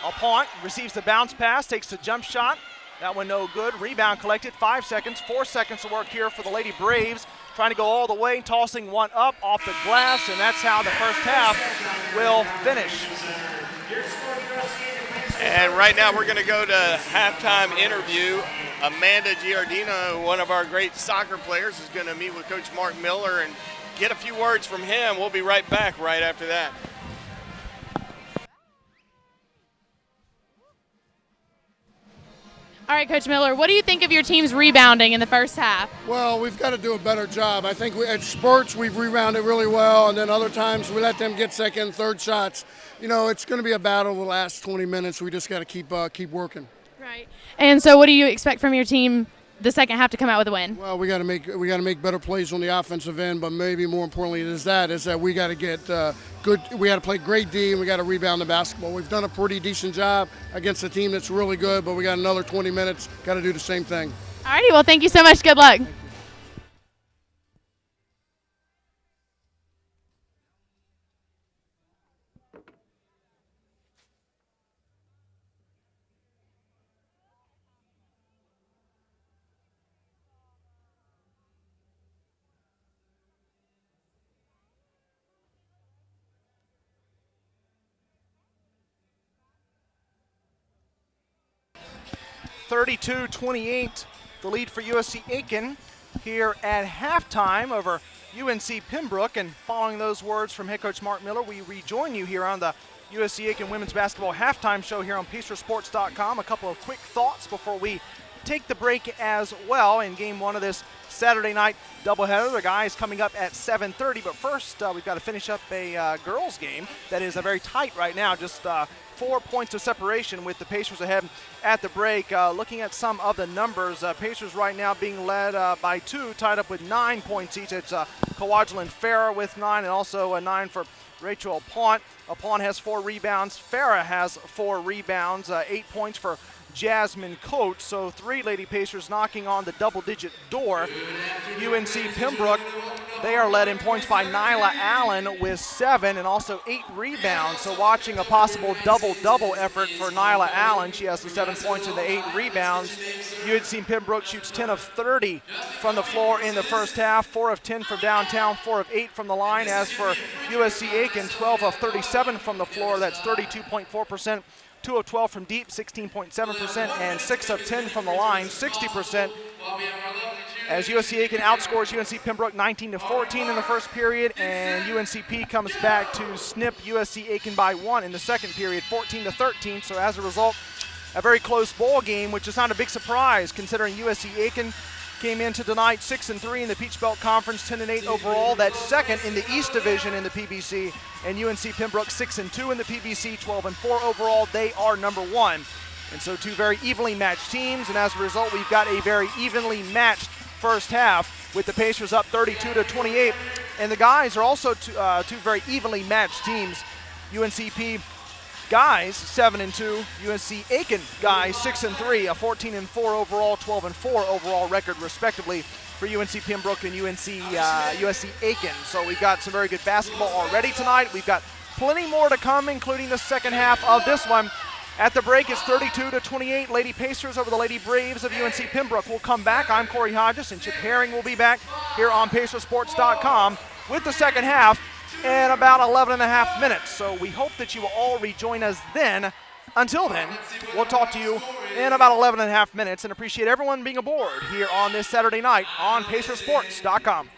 Alpont receives the bounce pass, takes the jump shot. That one no good. Rebound collected, 5 seconds, 4 seconds to work here for the Lady Braves. Trying to go all the way, tossing one up off the glass, and that's how the first half will finish. And right now we're going to go to halftime interview. Amanda Giardino, one of our great soccer players, is going to meet with Coach Mark Miller and get a few words from him. We'll be right back right after that. All right, Coach Miller, what do you think of your team's rebounding in the first half? Well, we've got to do a better job. I think at spurts we've rebounded really well, and then other times we let them get second, third shots. You know, it's going to be a battle the last 20 minutes. We just got to keep working. Right. And so what do you expect from your team the second half to come out with a win? Well, we got to make better plays on the offensive end, but maybe more importantly is that we got to get good. We got to play great D, and we got to rebound the basketball. We've done a pretty decent job against a team that's really good, but we got another 20 minutes. Got to do the same thing. All righty. Well, thank you so much. Good luck. 32-28, the lead for USC Aiken here at halftime over UNC Pembroke. And following those words from head coach Mark Miller, we rejoin you here on the USC Aiken women's basketball halftime show here on PacerSports.com. A couple of quick thoughts before we take the break as well in game one of this Saturday night doubleheader. The guys coming up at 7:30, but first we've got to finish up a girls game that is very tight right now, just 4 points of separation with the Pacers ahead at the break. Looking at some of the numbers, Pacers right now being led by 2, tied up with 9 points each. It's Kwajalein Farah with 9, and also a 9 for Rachel Apont. Apont has 4 rebounds. Farah has 4 rebounds, 8 points for Jasmine Coates. So 3 Lady Pacers knocking on the double-digit door. UNC Pembroke, they are led in points by Nyla Allen with 7 and also 8 rebounds. So watching a possible double-double effort for Nyla Allen. She has the 7 points and the 8 rebounds. UNC Pembroke shoots 10 of 30 from the floor in the first half, 4 of 10 from downtown, 4 of 8 from the line. As for USC Aiken, 12 of 37 from the floor. That's 32.4%. 2 of 12 from deep, 16.7%, and 6 of 10 from the line, 60%. As USC Aiken outscores UNC Pembroke 19-14 in the first period, and UNCP comes back to snip USC Aiken by 1 in the second period, 14-13. So as a result, a very close ball game, which is not a big surprise considering USC Aiken came into tonight 6-3 in the Peach Belt Conference, 10-8 overall. That's second in the East Division in the PBC, and UNC Pembroke 6-2 in the PBC, 12-4 overall. They are number 1, and so 2 very evenly matched teams. And as a result, we've got a very evenly matched first half with the Pacers up 32-28, and the guys are also 2 very evenly matched teams. UNCP guys 7-2, UNC Aiken guys 6-3, a 14-4 overall, 12-4 overall record respectively for UNC Pembroke and USC Aiken. So we've got some very good basketball already tonight. We've got plenty more to come, including the second half of this one. At the break, it's 32-28, Lady Pacers over the Lady Braves of UNC Pembroke. We'll come back. I'm Corey Hodges, and Chip Herring will be back here on Pacersports.com with the second half in about 11 and a half minutes. So we hope that you will all rejoin us then. Until then, we'll talk to you in about 11 and a half minutes, and appreciate everyone being aboard here on this Saturday night on Pacersports.com.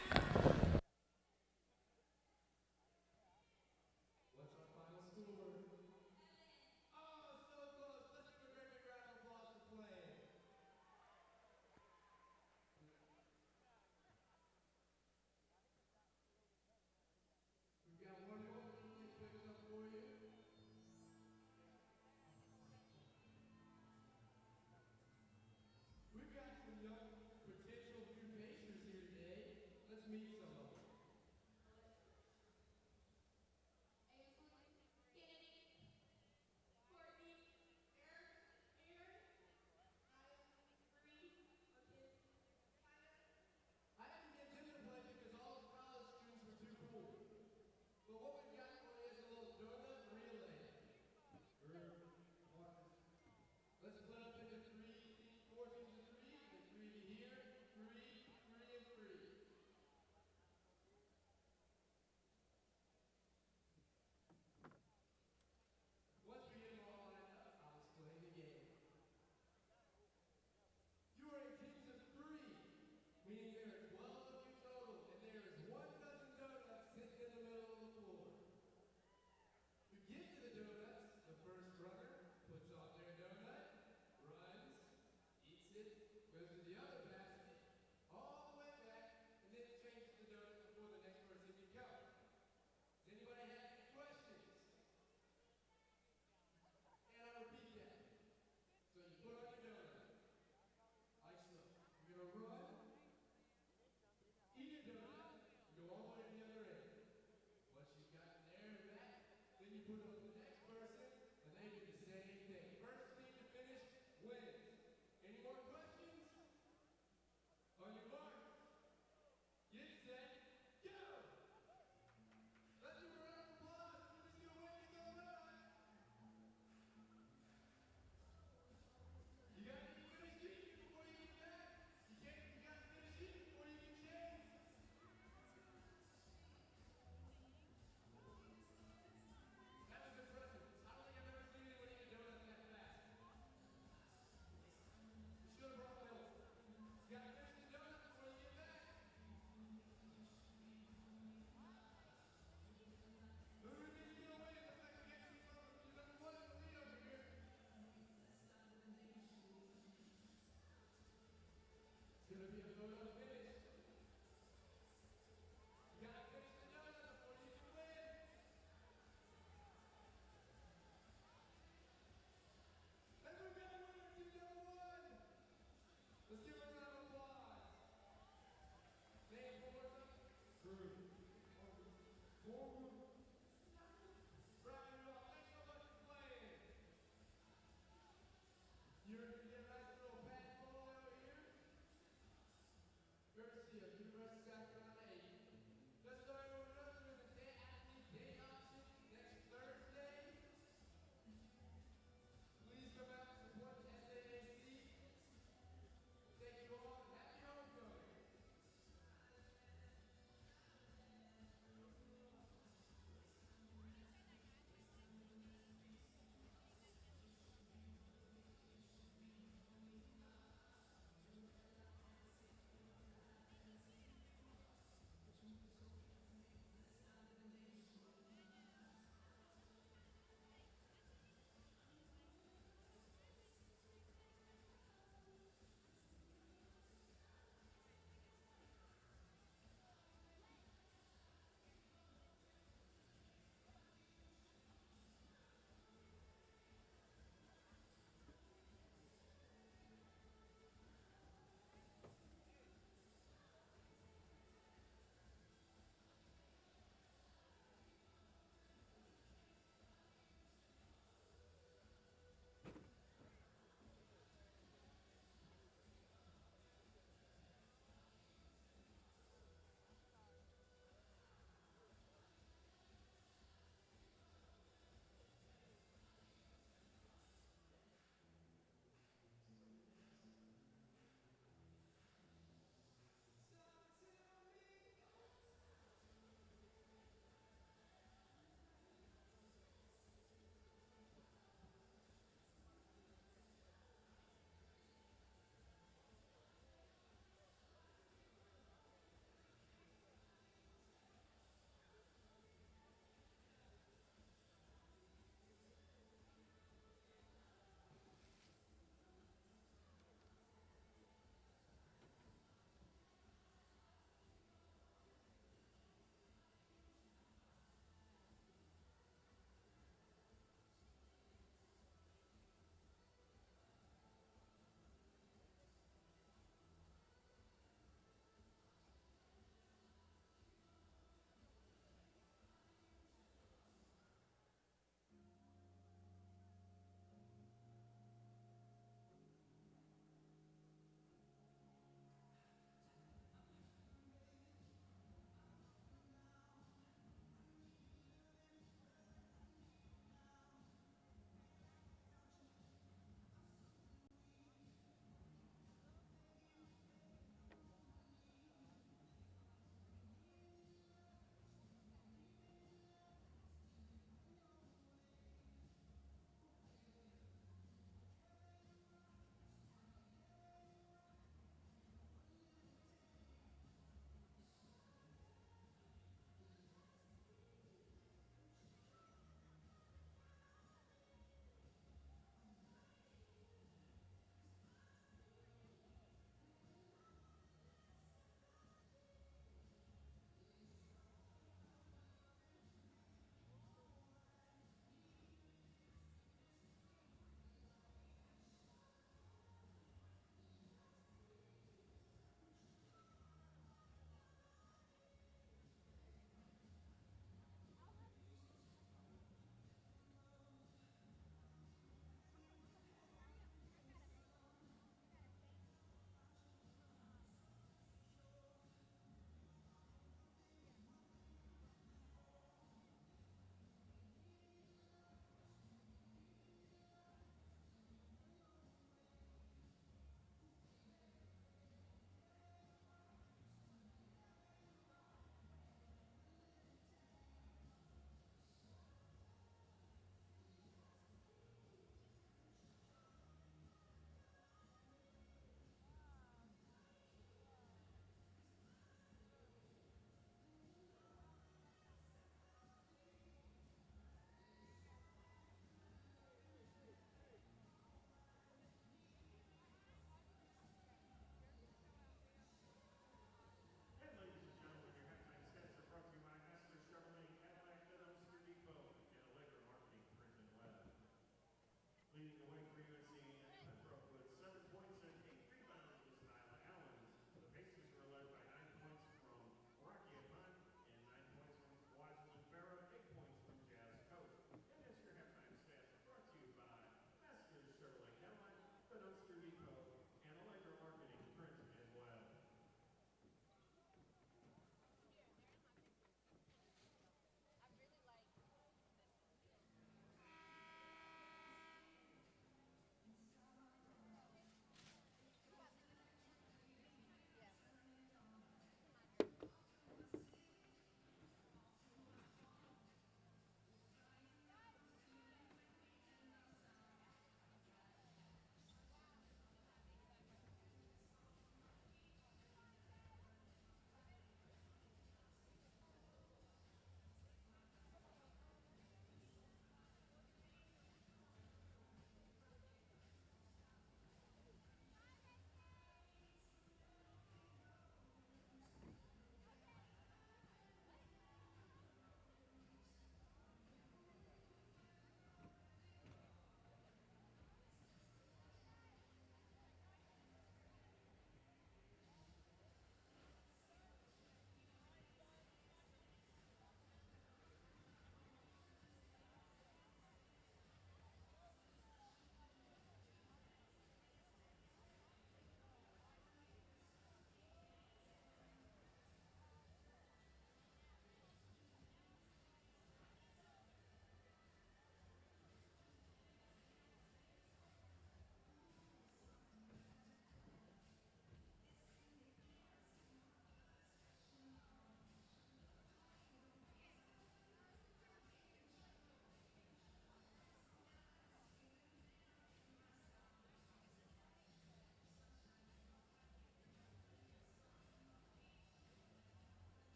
You're nice little pad ball over here. Courtesy of University of South Carolina Aiken. Let's start over with the day athlete day option next Thursday. Please come out and support the SAAC. Thank you all and happy homecoming.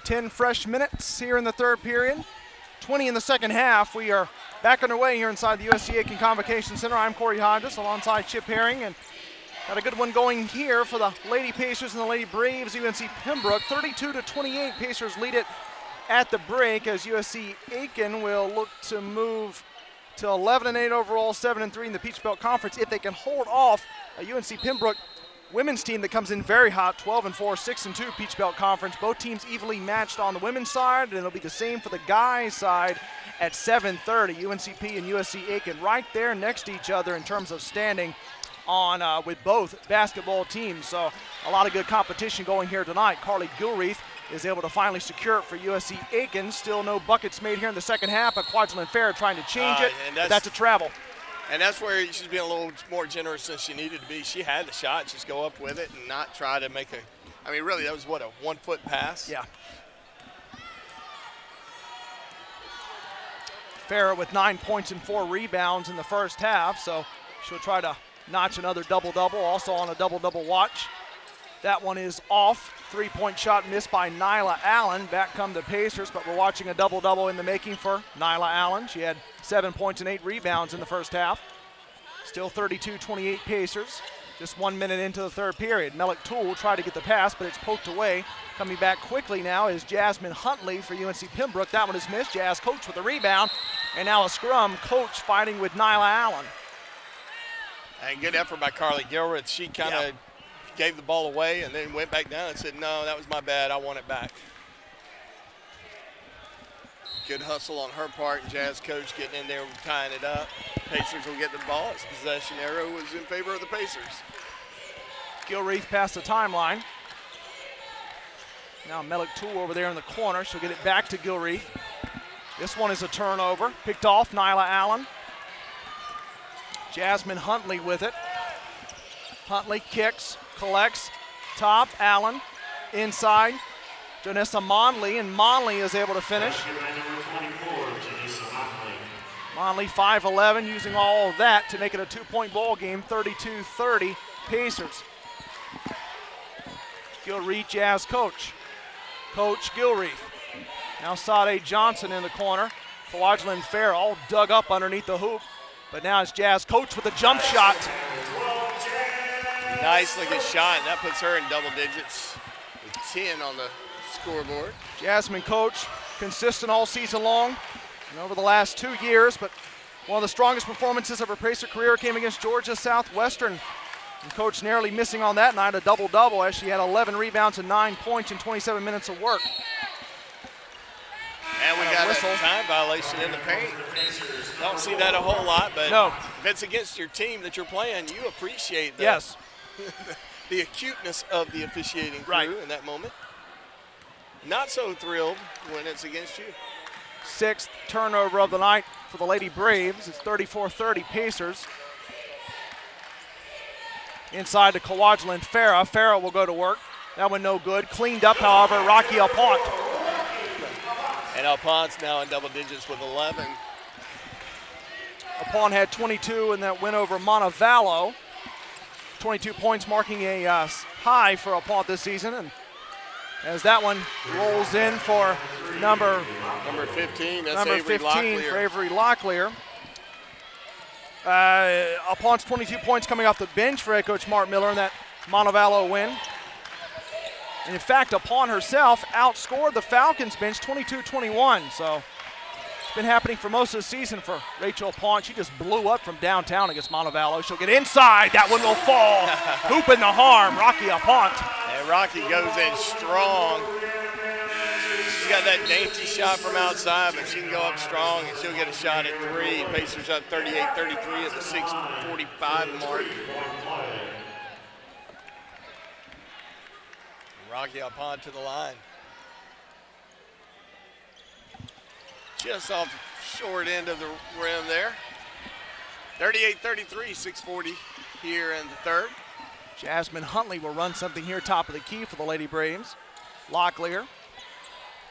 10 fresh minutes here in the third period. 20 in the second half. We are back underway here inside the USC Aiken Convocation Center. I'm Corey Hodges alongside Chip Herring, and got a good one going here for the Lady Pacers and the Lady Braves. UNC Pembroke 32-28. Pacers lead it at the break as USC Aiken will look to move to 11-8 overall, 7-3 in the Peach Belt Conference if they can hold off a UNC Pembroke women's team that comes in very hot, 12-4, 6-2 Peach Belt Conference. Both teams evenly matched on the women's side, and it'll be the same for the guys' side at 7:30. UNCP and USC Aiken right there next to each other in terms of standing on with both basketball teams. So a lot of good competition going here tonight. Carly Gilreath is able to finally secure it for USC Aiken. Still no buckets made here in the second half, but Kwajalein Fair trying to change it, but that's a travel. And that's where she's being a little more generous than she needed to be. She had the shot, just go up with it and not try to make a, I mean, really, that was what, a 1-foot pass? Yeah. Farrah with 9 points and 4 rebounds in the first half, so she'll try to notch another double-double, also on a double-double watch. That one is off. 3-point shot missed by Nyla Allen. Back come the Pacers, but we're watching a double-double in the making for Nyla Allen. She had 7 points and 8 rebounds in the first half. Still 32-28 Pacers. Just 1 minute into the third period. Melik Toole will try to get the pass, but it's poked away. Coming back quickly now is Jasmine Huntley for UNC Pembroke. That one is missed. Jazz Coach with the rebound. And now a scrum. Coach fighting with Nyla Allen. And good effort by Carly Gilreath. She kind of gave the ball away and then went back down and said, no, that was my bad. I want it back. Good hustle on her part, and Jazz Coach getting in there and tying it up. Pacers will get the ball. Its possession arrow was in favor of the Pacers. Gilreath past the timeline. Now Melik Toole over there in the corner. She'll get it back to Gilreath. This one is a turnover. Picked off Nyla Allen. Jasmine Huntley with it. Huntley kicks, collects, top, Allen, inside. Jonessa Monley, and Monley is able to finish. Monley 5'11", using all of that to make it a 2-point ball game, 32-30 Pacers. Gilreath, Jazz Coach. Coach Gilreath. Now Sade Johnson in the corner. Kwajalein Fair all dug up underneath the hoop. But now it's Jazz Coach with a jump shot. Nice looking shot, and that puts her in double digits with 10 on the scoreboard. Jasmine Coach, consistent all season long and over the last 2 years, but one of the strongest performances of her Pacer career came against Georgia Southwestern. And Coach narrowly missing on that night, a double-double, as she had 11 rebounds and 9 points in 27 minutes of work. And we got a time violation in the paint. Don't see that a whole lot, but if it's against your team that you're playing, you appreciate that. The acuteness of the officiating crew in that moment. Not so thrilled when it's against you. 6th turnover of the night for the Lady Braves. It's 34-30 Pacers. Inside to Kwajalein Farrah. Farrah will go to work. That one no good. Cleaned up, however, Rocky Alpont. And Alpont's now in double digits with 11. Alpont had 22 in that win over Montevallo. 22 points, marking a high for Alpont this season. And as that one rolls in for number 15, that's number Avery 15 Locklear. for Avery Locklear. Alpont's 22 points coming off the bench for head coach Mark Miller in that Montevallo win. And in fact, Alpont herself outscored the Falcons bench 22-21. So it's been happening for most of the season for Rachel Alpont. She just blew up from downtown against Montevallo. She'll get inside. That one will fall. Hooping the harm, Rocky Alpont. And Rocky goes in strong. She's got that dainty shot from outside, but she can go up strong, and she'll get a shot at 3. Pacers up 38-33 at the 6:45 mark. Rocky Alpont to the line. Just off the short end of the rim there. 38-33, 6:40 here in the third. Jasmine Huntley will run something here top of the key for the Lady Braves. Locklear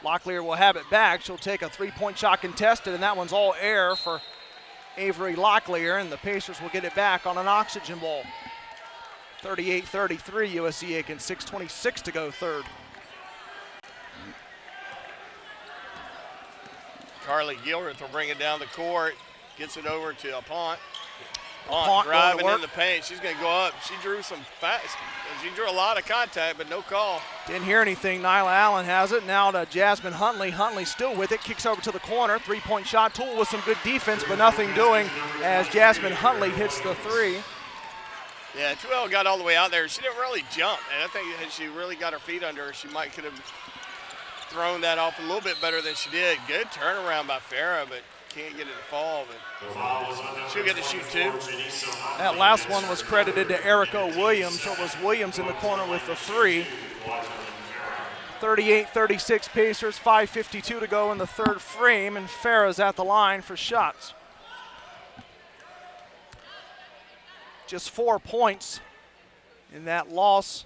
will have it back. She'll take a 3-point shot contested, and that one's all air for Avery Locklear, and the Pacers will get it back on an oxygen ball. 38-33 USC Aiken, 6:26 to go third. Carly Gilreath will bring it down the court, gets it over to Apont. Apont driving in the paint. She's going to go up. She drew she drew a lot of contact, but no call. Didn't hear anything. Nyla Allen has it. Now to Jasmine Huntley. Huntley still with it. Kicks over to the corner. Three-point shot. Toole with some good defense, but nothing doing as Jasmine Huntley hits the three. Yeah, Tuel got all the way out there. She didn't really jump, and I think if she really got her feet under her, she could have thrown that off a little bit better than she did. Good turnaround by Farah, but can't get it to fall. But she'll get to shoot two. That last one was credited to Erica Williams. So it was Williams in the corner with the three. 38-36 Pacers, 5:52 to go in the third frame, and Farah's at the line for shots. Just 4 points in that loss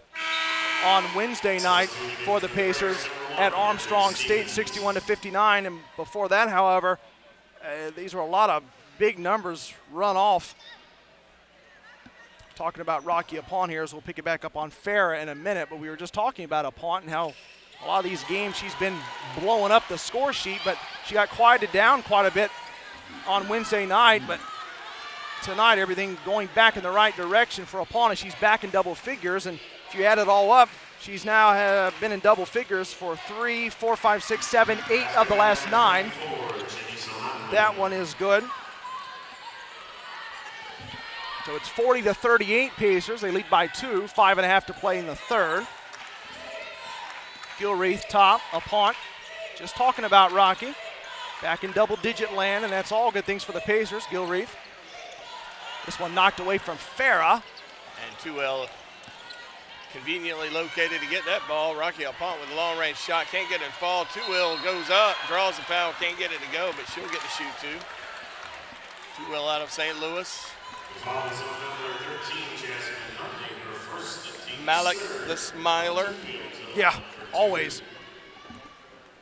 on Wednesday night for the Pacers at Armstrong State, 61-59. And before that, however, these were a lot of big numbers run off. Talking about Rocky Apont here, so we'll pick it back up on Farah in a minute, but we were just talking about Apont and how a lot of these games she's been blowing up the score sheet, but she got quieted down quite a bit on Wednesday night, but tonight everything going back in the right direction for Apont as she's back in double figures, and if you add it all up, she's now been in double figures for 3, 4, 5, 6, 7, 8 of the last 9. That one is good. So it's 40-38 Pacers. They lead by 2, 5.5 to play in the third. Gilreath top, Apont. Just talking about Rocky. Back in double-digit land, and that's all good things for the Pacers. Gilreath. This one knocked away from Farah. And Tuel conveniently located to get that ball. Rocky Apont with a long-range shot. Can't get it to fall. Tuel goes up, draws the foul. Can't get it to go, but she'll get to shoot two. Tuel out of St. Louis. Malik the Smiler. Yeah, always.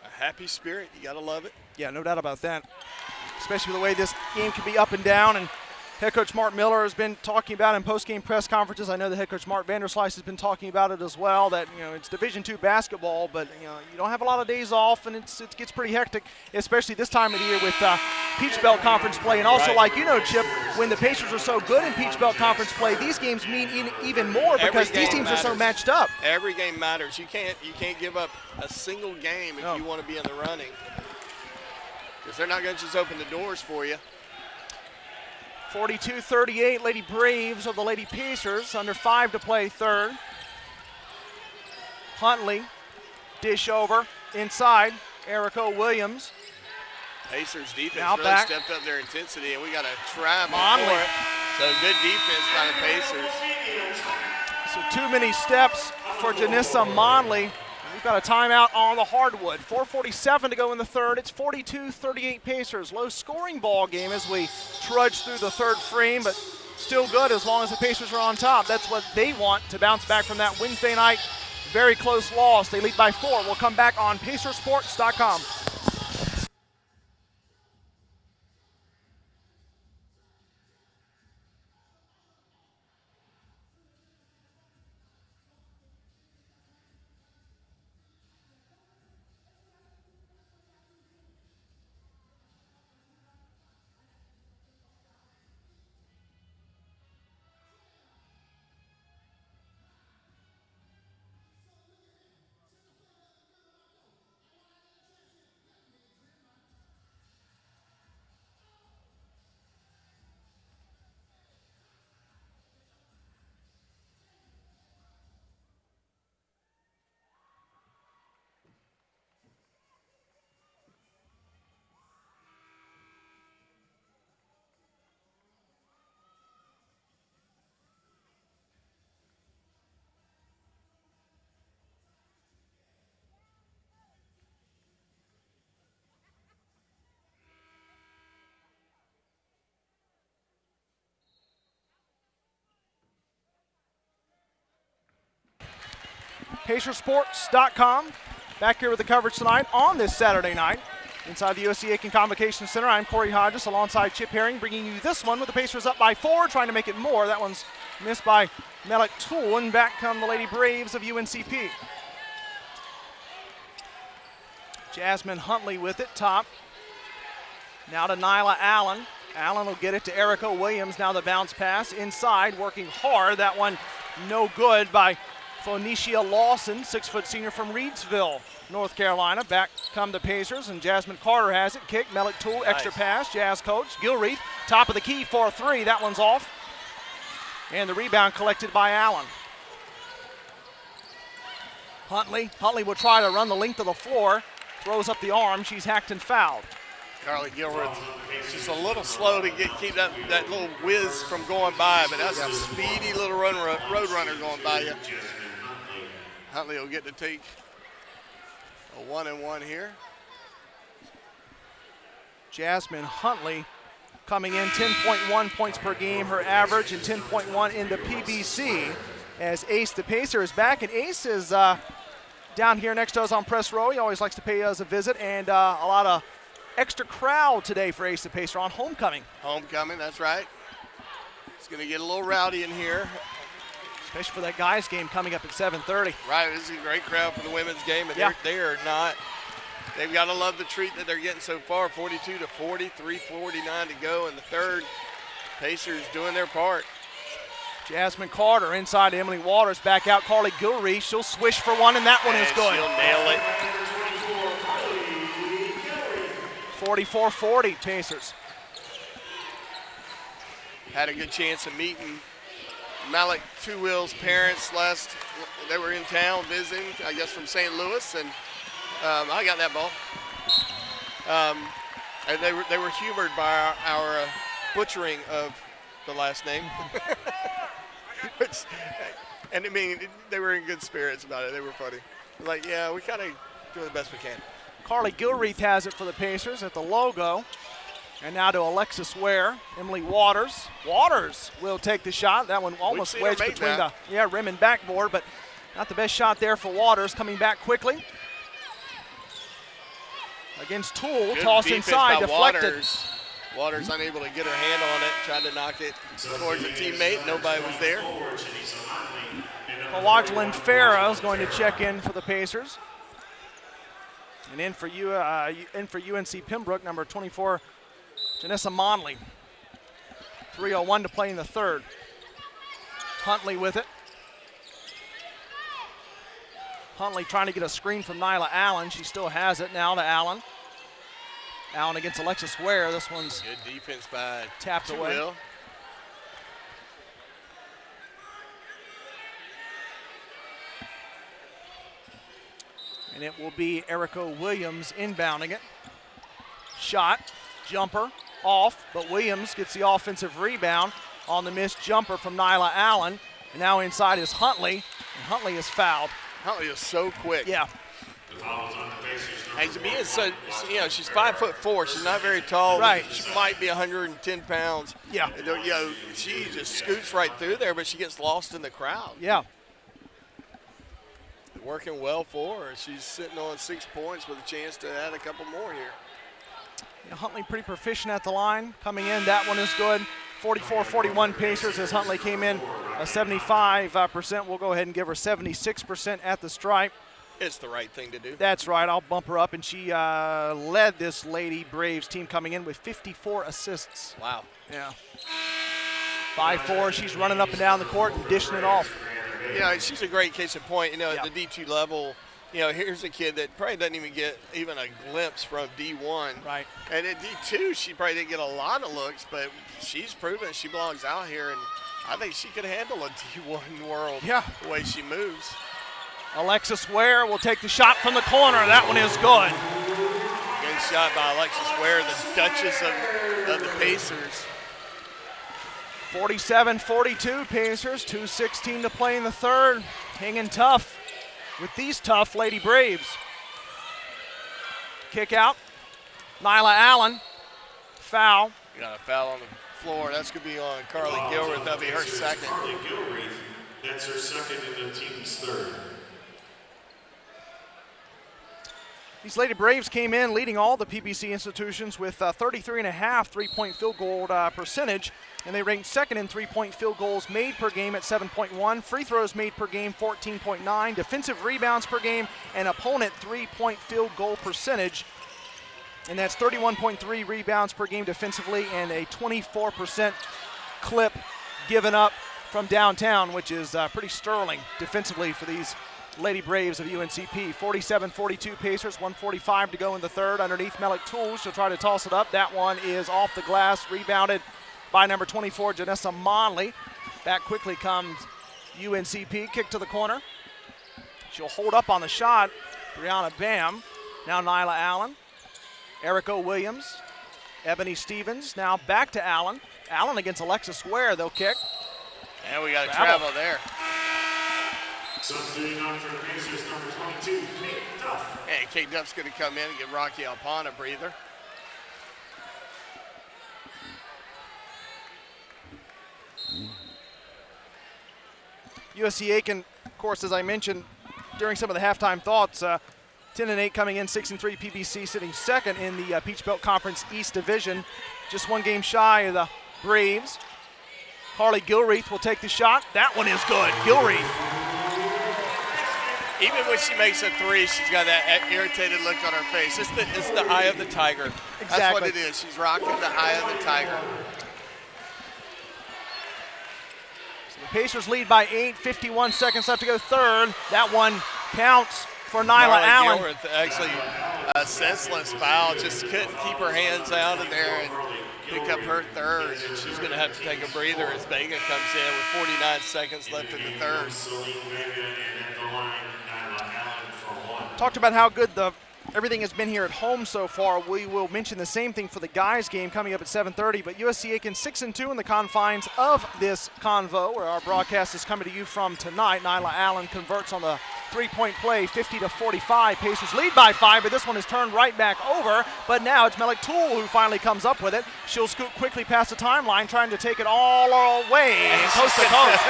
A happy spirit. You got to love it. Yeah, no doubt about that. Especially the way this game can be up and down. And head coach Mark Miller has been talking about in post-game press conferences. I know the head coach Mark Vanderslice has been talking about it as well, that it's Division II basketball, but you don't have a lot of days off, and it gets pretty hectic, especially this time of the year with Peach Belt Conference play. And also, like Chip, when the Pacers are so good in Peach Belt Conference play, these games mean even more because these teams are so matched up. Every game matters. You can't give up a single game if you want to be in the running, because they're not going to just open the doors for you. 42-38, Lady Braves of the Lady Pacers, under 5 to play third. Huntley, dish over, inside, Erica Williams. Pacers defense now really back. Stepped up their intensity, and we got a travel Monley. for it. So good defense by the Pacers. So too many steps for Janissa Monley. We've got a timeout on the hardwood. 4:47 to go in the third. It's 42-38 Pacers. Low scoring ball game as we trudge through the third frame, but still good as long as the Pacers are on top. That's what they want to bounce back from that Wednesday night very close loss. They lead by 4. We'll come back on PacerSports.com. PacerSports.com. Back here with the coverage tonight on this Saturday night inside the USC Aiken Convocation Center. I'm Corey Hodges alongside Chip Herring, bringing you this one with the Pacers up by 4, trying to make it more. That one's missed by Malik Toole, and back come the Lady Braves of UNCP. Jasmine Huntley with it, top. Now to Nyla Allen. Allen will get it to Erica Williams. Now the bounce pass inside, working hard. That one no good by Phoenicia Lawson, 6-foot senior from Reidsville, North Carolina. Back come the Pacers, and Jasmine Carter has it. Kick, Melik Tool, extra pass. Jazz coach, Gilreath, top of the key for 3. That one's off. And the rebound collected by Allen. Huntley will try to run the length of the floor. Throws up the arm. She's hacked and fouled. Carly Gilreath just a little slow to keep that little whiz from going by, but that's a speedy little road runner going by you. Huntley will get to take a 1-and-1 here. Jasmine Huntley coming in 10.1 points per game, her average, and 10.1 in the PBC as Ace the Pacer is back. And Ace is down here next to us on press row. He always likes to pay us a visit, and a lot of extra crowd today for Ace the Pacer on homecoming. Homecoming, that's right. It's going to get a little rowdy in here. Especially for that guys game coming up at 7:30. Right, this is a great crowd for the women's game, and they are not. They've got to love the treat that they're getting so far. 42-40, 3:49 to go in the third. Pacers doing their part. Jasmine Carter inside to Emily Waters, back out Carly Gilreath. She'll swish for one, and that one is good. She'll nail it. 44-40 Pacers. Had a good chance of meeting Malik Two Wheels' parents they were in town visiting, I guess from St. Louis, and I got that ball. And they were humored by our butchering of the last name. And I mean, they were in good spirits about it. They were funny. Like, yeah, we kind of do the best we can. Carly Gilreath has it for the Pacers at the logo. And now to Alexis Ware, Emily Waters. Waters will take the shot. That one almost wedged between the rim and backboard, but not the best shot there for Waters. Coming back quickly. Against Toole, good tossed inside, deflected. Waters unable to get her hand on it, tried to knock it towards a teammate. Nobody was there. Kwajalein Farah is going to check in for the Pacers. And in for UNC Pembroke, number 24, Janessa Monley. 3:01 to play in the third. Huntley with it. Huntley trying to get a screen from Nyla Allen. She still has it now to Allen. Allen against Alexis Ware. This one's good defense by tapped away. Will. And it will be Erica Williams inbounding it. Shot, jumper, off, but Williams gets the offensive rebound on the missed jumper from Nyla Allen. And now inside is Huntley, and Huntley is fouled. Huntley is so quick. Yeah. And to be so, she's 5'4". She's not very tall. Right. She might be 110 pounds. Yeah. She just scoots right through there, but she gets lost in the crowd. Yeah. Working well for her. She's sitting on 6 points with a chance to add a couple more here. Yeah, Huntley pretty proficient at the line. Coming in, that one is good. 44-41 Pacers as Huntley came in a 75%. We'll go ahead and give her 76% at the stripe. It's the right thing to do. That's right. I'll bump her up, and she led this Lady Braves team coming in with 54 assists. Wow. Yeah. 5'4". She's running up and down the court and dishing it off. She's a great case in point. At the D2 level, here's a kid that probably doesn't even get even a glimpse from D1. Right. And at D2, she probably didn't get a lot of looks, but she's proven she belongs out here, and I think she could handle a D1 world the way she moves. Alexis Ware will take the shot from the corner. That one is good. Good shot by Alexis Ware, the Duchess of the Pacers. 47-42 Pacers, 2:16 to play in the third. Hanging tough with these tough Lady Braves. Kick out. Nyla Allen. Foul. You got a foul on the floor. That's going to be on Carly Gilreath. That'll be her second. Gilreath, that's her second in the team's third. These Lady Braves came in leading all the PBC institutions with 33.5 three-point field goal percentage, and they ranked second in three-point field goals made per game at 7.1, free throws made per game 14.9, defensive rebounds per game, and opponent three-point field goal percentage And that's 31.3 rebounds per game defensively and a 24% clip given up from downtown, which is pretty sterling defensively for these Lady Braves of UNCP. 47-42 Pacers, 1:45 to go in the third. Underneath Melik Tool, she'll try to toss it up. That one is off the glass, rebounded by number 24, Janessa Monley. Back quickly comes UNCP, kick to the corner. She'll hold up on the shot. Brianna Bam, now Nyla Allen. Erica Williams, Ebony Stevens, now back to Allen. Allen against Alexis Ware, they'll kick. And we got a travel there. Substituting on for the Pacers, number 22, Kate Duff. Hey, Kate Duff's going to come in and give Rocky Alpana a breather. USC Aiken, of course, as I mentioned during some of the halftime thoughts, 10-8 coming in, 6-3 PBC, sitting second in the Peach Belt Conference East Division. Just one game shy of the Braves. Harley Gilreath will take the shot. That one is good. Gilreath. Even when she makes a three, she's got that irritated look on her face. It's the eye of the tiger. Exactly. That's what it is. She's rocking the eye of the tiger. So the Pacers lead by 8, 51 seconds left to go third. That one counts for Nyla Allen. Gilreath, actually, a senseless foul. Just couldn't keep her hands out of there and pick up her third. And she's going to have to take a breather as Vega comes in with 49 seconds left in the third. Talked about how good everything has been here at home so far. We will mention the same thing for the guys game coming up at 7:30, but USC Aiken 6-2 in the confines of this convo, where our broadcast is coming to you from tonight. Nyla Allen converts on the three-point play, 50-45. Pacers lead by 5, but this one is turned right back over. But now it's Melik Tool who finally comes up with it. She'll scoot quickly past the timeline, trying to take it all away, coast to coast.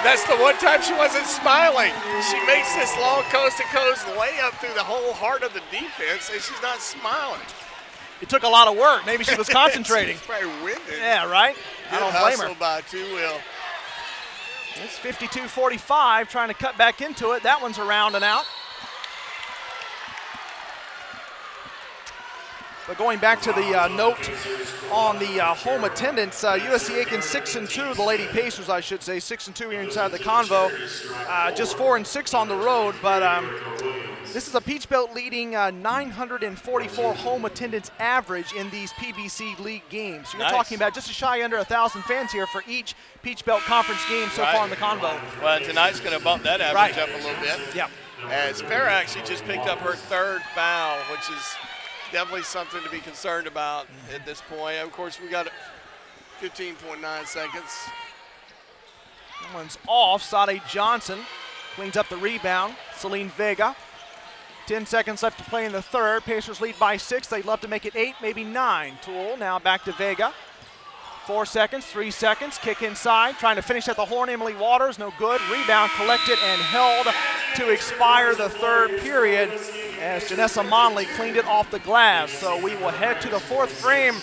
That's the one time she wasn't smiling. She makes this long coast-to-coast layup through the whole heart of the defense, and she's not smiling. It took a lot of work. Maybe she was concentrating. She's probably winded. Yeah, right? I don't blame her. Hustle by Two-Wheel. It's 52-45, trying to cut back into it. That one's around and out. But going back to the note on the home attendance, USC Aiken 6-2, the Lady Pacers, I should say, 6-2 here inside the convo. Just 4-6 on the road, but this is a Peach Belt leading 944 home attendance average in these PBC League games. So you're talking about just a shy under 1,000 fans here for each Peach Belt Conference game so far in the convo. Well, tonight's going to bump that average up a little bit. Yeah. As Farrah actually just picked up her third foul, which is definitely something to be concerned about at this point. Of course, we got 15.9 seconds. That one's off. Sade Johnson cleans up the rebound. Celine Vega. 10 seconds left to play in the third. Pacers lead by 6. They'd love to make it 8, maybe 9. Tool now back to Vega. 4 seconds, 3 seconds. Kick inside. Trying to finish at the horn. Emily Waters, no good. Rebound collected and held to expire the third period as Janessa Monley cleaned it off the glass. So we will head to the fourth frame.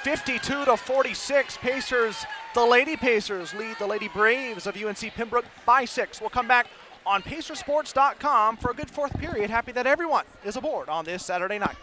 52-46. Pacers, the Lady Pacers lead the Lady Braves of UNC Pembroke by 6. We'll come back on Pacersports.com for a good fourth period. Happy that everyone is aboard on this Saturday night.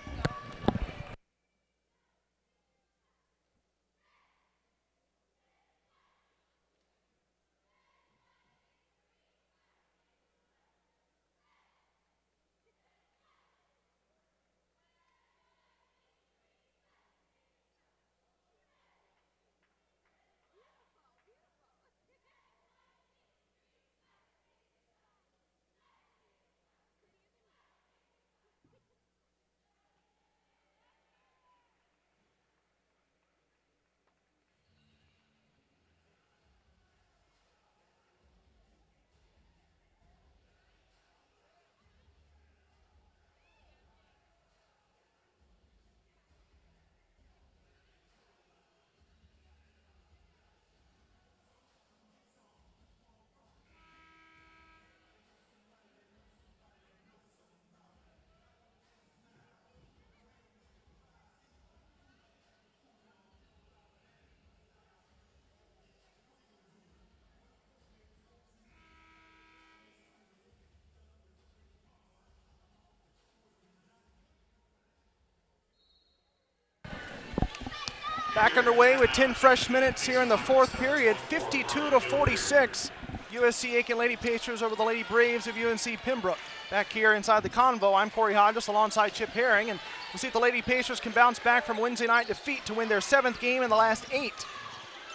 Back underway with 10 fresh minutes here in the fourth period, 52-46. USC Aiken Lady Pacers over the Lady Braves of UNC Pembroke. Back here inside the convo, I'm Corey Hodges alongside Chip Herring, and we'll see if the Lady Pacers can bounce back from Wednesday night defeat to win their 7th game in the last 8.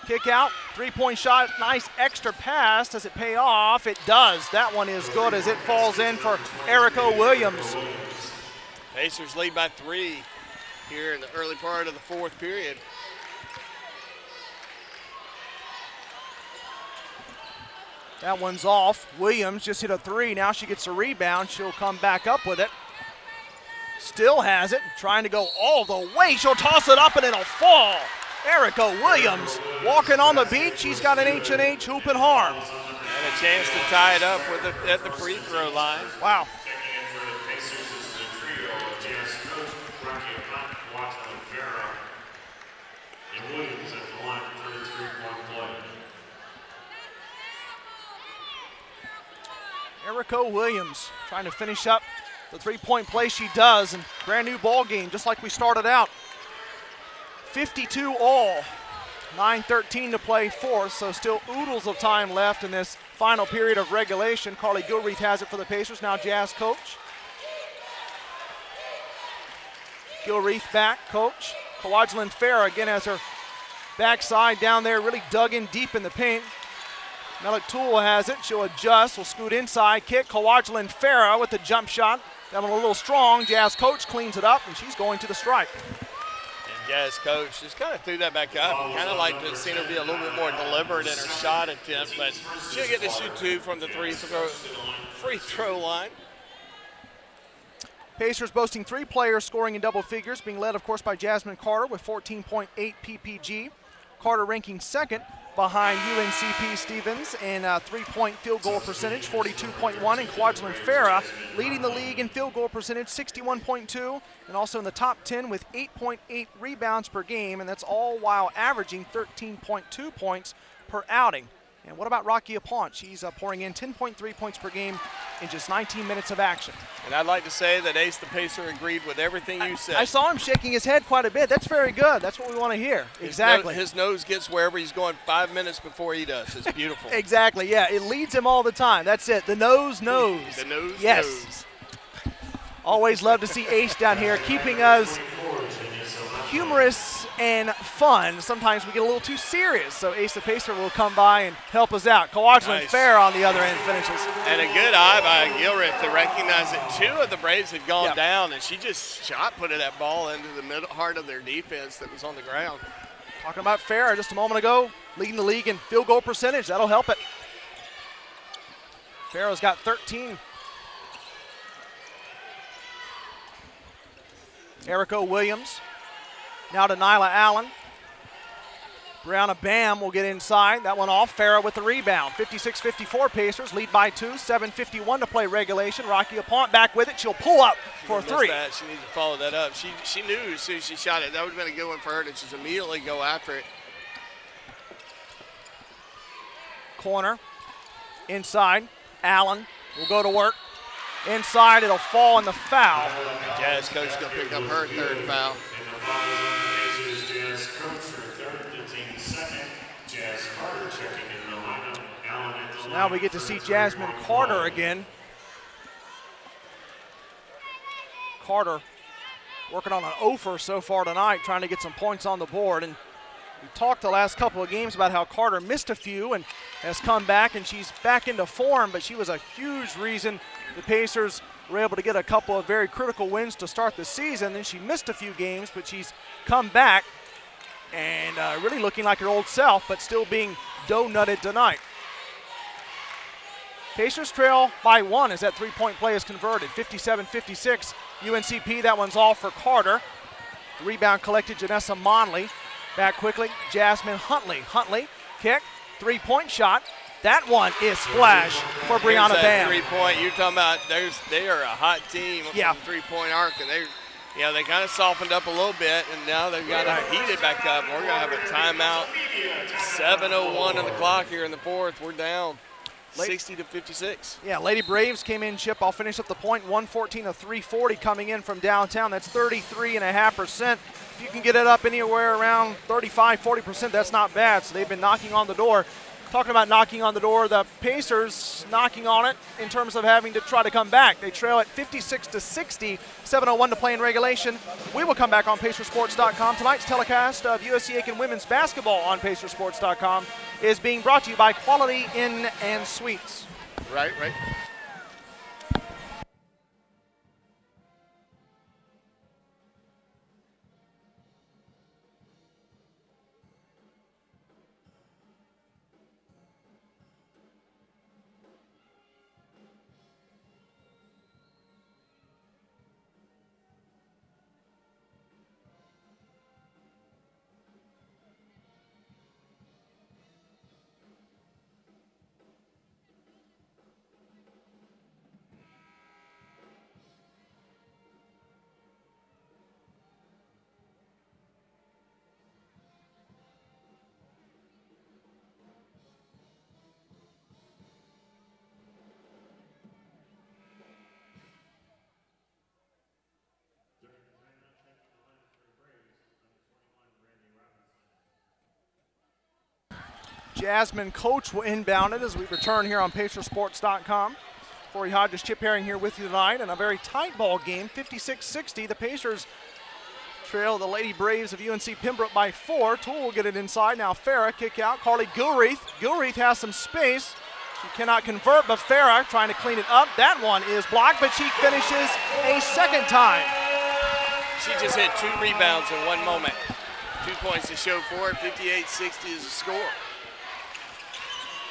Kick out, three-point shot, nice extra pass. Does it pay off? It does. That one is good as it falls in for Erica Williams. Pacers lead by 3 here in the early part of the fourth period. That one's off. Williams just hit a 3. Now she gets a rebound. She'll come back up with it. Still has it, trying to go all the way. She'll toss it up and it'll fall. Erica Williams walking on the beach. She's got an H&H hoop and harm. And a chance to tie it up with at the free throw line. Wow. Checking in for the Pacers is the trio of Jazz coach Rocky O'Connor, Watson and Farrah, and Williams at the line for the 3-point play. Erica Williams trying to finish up the three-point play. She does, and brand new ball game just like we started out. 52 all, 9:13 to play fourth, so still oodles of time left in this final period of regulation. Carly Gilreath has it for the Pacers, now Jazz coach. Gilreath back, coach. Kawadjilyn Farrah again has her backside down there, really dug in deep in the paint. Melik Toole has it. She'll adjust. Will scoot inside. Kick. Kawadjilyn Farrah with the jump shot. That one a little strong. Jazz coach cleans it up, and she's going to the stripe. And Jazz coach just kind of threw that back up. Kind of like to see her be a little bit more deliberate in her shot attempt, but she'll get to shoot 2 from the free throw line. Pacers boasting 3 players scoring in double figures, being led, of course, by Jasmine Carter with 14.8 PPG. Carter ranking second behind UNCP Stevens in three-point field goal percentage, 42.1, and Kawadjilyn Farrah leading the league in field goal percentage, 61.2, and also in the top 10 with 8.8 rebounds per game, and that's all while averaging 13.2 points per outing. And what about Rocky Apont? She's pouring in 10.3 points per game in just 19 minutes of action. And I'd like to say that Ace the Pacer agreed with everything you said. I saw him shaking his head quite a bit. That's very good. That's what we want to hear. Exactly. His nose gets wherever he's going 5 minutes before he does. It's beautiful. Exactly, yeah. It leads him all the time. That's it. The nose knows. The nose yes. knows. Always love to see Ace down here keeping us humorous and fun. Sometimes we get a little too serious, so Ace the Pacer will come by and help us out. Kawadjilyn Farrah on the other end finishes. And a good eye by Gilreath to recognize that 2 of the Braves had gone down, and she just shot-putted that ball into the middle heart of their defense that was on the ground. Talking about Farrah just a moment ago, leading the league in field goal percentage. That'll help it. Farrah's got 13. Erica Williams. Now to Nyla Allen. Brianna Bam will get inside. That one off. Farrah with the rebound. 56-54 Pacers. Lead by 2. 7:51 to play regulation. Rocky Apont back with it. She'll pull up for 3. She needs to follow that up. She knew as soon as she shot it, that would have been a good one for her to just immediately go after it. Corner. Inside. Allen will go to work. Inside. It'll fall in the foul. Jazz coach going to pick up her 3rd foul. Pacers Jazz coach for 3rd, the team's 2nd. Jazz Carter checking in the lineup. Allen at the So now we get to see Jasmine Carter again. Carter working on an offer so far tonight, trying to get some points on the board. And we talked the last couple of games about how Carter missed a few and has come back, and she's back into form, but she was a huge reason the Pacers were able to get a couple of very critical wins to start the season. Then she missed a few games, but she's come back and really looking like her old self, but still being dough-nutted tonight. Pacers trail by 1 as that three-point play is converted. 57-56 UNCP. That one's all for Carter. The rebound collected Janessa Monley. Back quickly, Jasmine Huntley. Huntley, kick, three-point shot. That one is splash for Brianna Bam. 3-point, you're talking about they are a hot team from the three-point arc, and they kind of softened up a little bit, and now they've got to heat it back up. We're going to have a timeout. 7:01 on the clock here in the fourth. We're down. 60-56. Yeah, Lady Braves came in, Chip. I'll finish up the point. 114 of 340 coming in from downtown. That's 33.5%. If you can get it up anywhere around 35, 40%, that's not bad. So they've been knocking on the door. Talking about knocking on the door, the Pacers knocking on it in terms of having to try to come back. They trail at 56-60, 7:01 to play in regulation. We will come back on Pacersports.com. Tonight's telecast of USC Aiken women's basketball on Pacersports.com is being brought to you by Quality Inn and Suites. Right. Jasmine Coach will inbound it as we return here on Pacersports.com. Corey Hodges, Chip Herring here with you tonight in a very tight ball game, 56-60. The Pacers trail the Lady Braves of UNC Pembroke by 4. Toole will get it inside. Now Farah kick out. Carly Gilreath. Gilreath has some space. She cannot convert, but Farah trying to clean it up. That one is blocked, but she finishes a second time. She just hit 2 rebounds in one moment. 2 points to show for it. 58-60 is the score.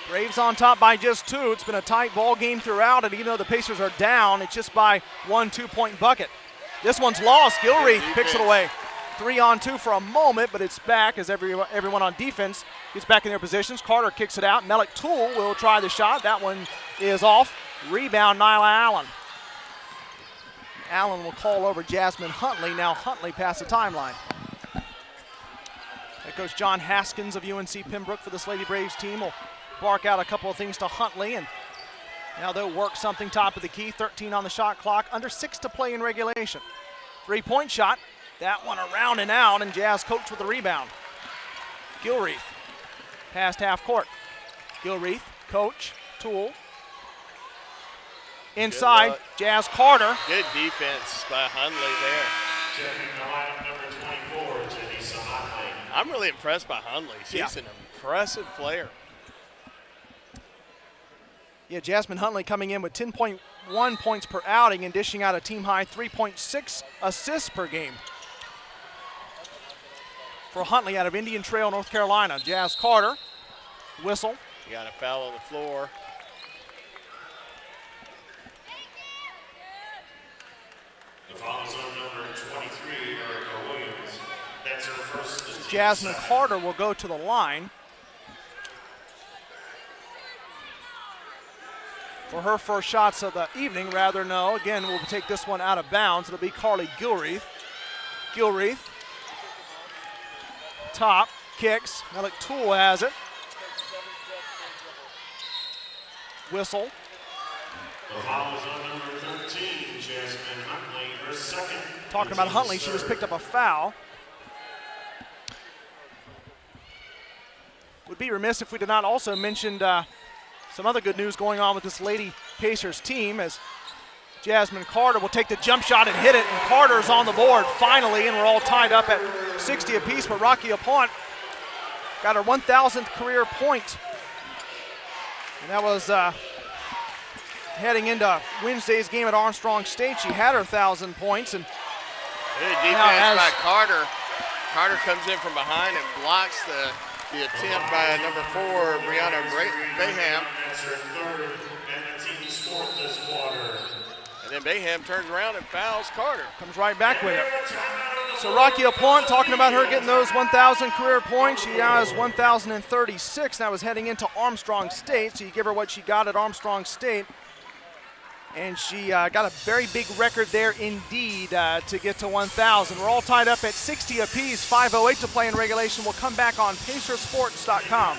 Braves on top by just 2. It's been a tight ball game throughout, and even though the Pacers are down, it's just by 1 2-point bucket. This one's lost. Gilreath picks it away. 3-on-2 for a moment, but it's back as everyone on defense gets back in their positions. Carter kicks it out. Melick Toole will try the shot. That one is off. Rebound, Nyla Allen. Allen will call over Jasmine Huntley. Now Huntley past the timeline. That goes John Haskins of UNC Pembroke for this Lady Braves team. Will bark out a couple of things to Huntley, and now they'll work something top of the key. 13 on the shot clock, under 6 to play in regulation. 3-point shot, that one around and out, and Jazz Coach with the rebound. Gilreath, past half court. Gilreath, Coach, Toole. Inside, Jazz Carter. Good defense by Huntley there. Checking the lineup, number 24, Janisa Huntley. I'm really impressed by Huntley. She's an impressive player. Yeah, Jasmine Huntley coming in with 10.1 points per outing and dishing out a team-high 3.6 assists per game. For Huntley out of Indian Trail, North Carolina. Jazz Carter, whistle. You got a foul on the floor. The foul is on number 23, Erica Williams. That's her first. Jasmine Carter will go to the line for her first shots of the evening. Again, we'll take this one out of bounds. It'll be Carly Gilreath. Gilreath, top, kicks. Melick Toole has it. Whistle. The foul is on number 13, Jasmine Huntley, her second. Talking about Huntley, she just picked up a foul. Would be remiss if we did not also mention some other good news going on with this Lady Pacers team, as Jasmine Carter will take the jump shot and hit it, and Carter's on the board finally, and we're all tied up at 60 apiece, but Rocky Aponte got her 1,000th career point. And that was heading into Wednesday's game at Armstrong State. She had her 1,000 points. And good defense by Carter. Carter comes in from behind and blocks the attempt by number 4, Brianna Baham. That's her third and the team's fourth this quarter. And then Baham turns around and fouls Carter. Comes right back with it. So Rocky Aponte, talking about her getting those 1,000 career points. She now has 1,036. That was heading into Armstrong State. So you give her what she got at Armstrong State. And she got a very big record there indeed to get to 1,000. We're all tied up at 60 apiece, 5:08 to play in regulation. We'll come back on Pacersports.com.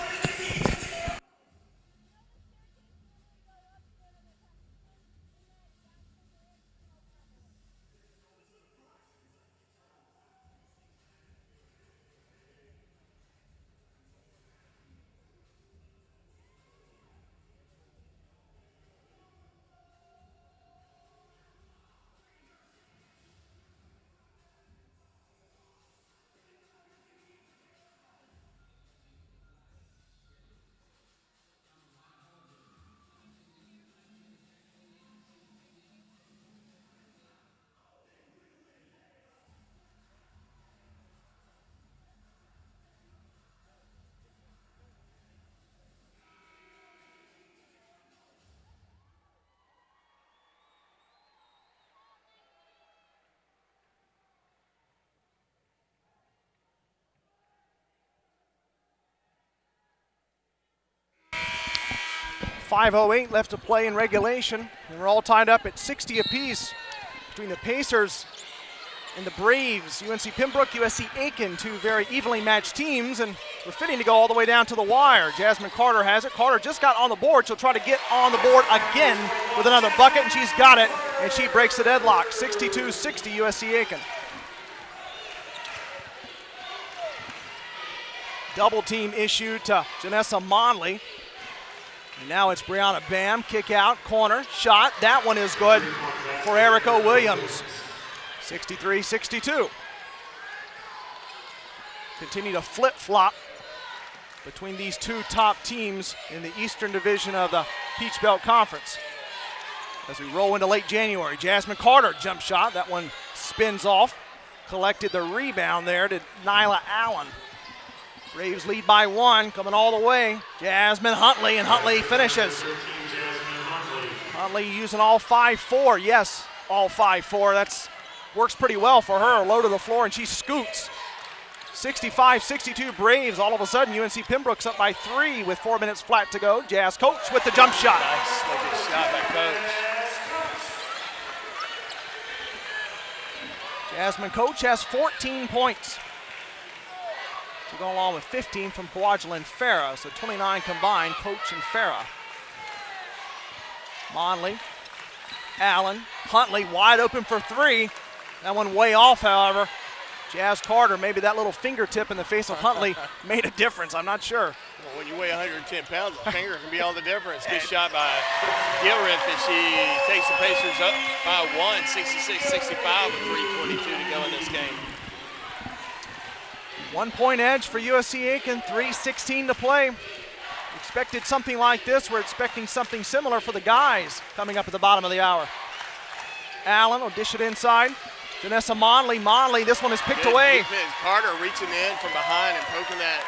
5:08 left to play in regulation. And we're all tied up at 60 apiece between the Pacers and the Braves. UNC Pembroke, USC Aiken, two very evenly matched teams, and we're fitting to go all the way down to the wire. Jasmine Carter has it. Carter just got on the board. She'll try to get on the board again with another bucket, and she's got it, and she breaks the deadlock. 62-60 USC Aiken. Double team issue to Janessa Monley. And now it's Brianna Bam, kick out, corner, shot. That one is good for Erica Williams. 63-62. Continue to flip-flop between these two top teams in the Eastern Division of the Peach Belt Conference. As we roll into late January, Jasmine Carter, jump shot. That one spins off. Collected the rebound there to Nyla Allen. Braves lead by one, coming all the way. Jasmine Huntley, and Huntley finishes. Huntley using all 5-4. Yes, all 5-4. That's works pretty well for her. Low to the floor, and she scoots. 65-62 Braves. All of a sudden, UNC Pembroke's up by 3 with 4 minutes flat to go. Jazz Coach with the jump shot. Nice looking shot by Coach. Jasmine Coach has 14 points. To go along with 15 from Kwajalein Farah, so 29 combined, Coach and Farah. Monley, Allen, Huntley wide open for 3. That one way off, however. Jazz Carter, maybe that little fingertip in the face of Huntley made a difference, I'm not sure. Well, when you weigh 110 pounds, a finger can be all the difference. Good shot by Gilriff as she takes the Pacers up by 1, 66-65 with 3:22 to go in this game. 1 point edge for USC Aiken, 3:16 to play. Expected something like this. We're expecting something similar for the guys coming up at the bottom of the hour. Allen will dish it inside. Janessa Monley. Monley, this one is picked away. Carter reaching in from behind and poking that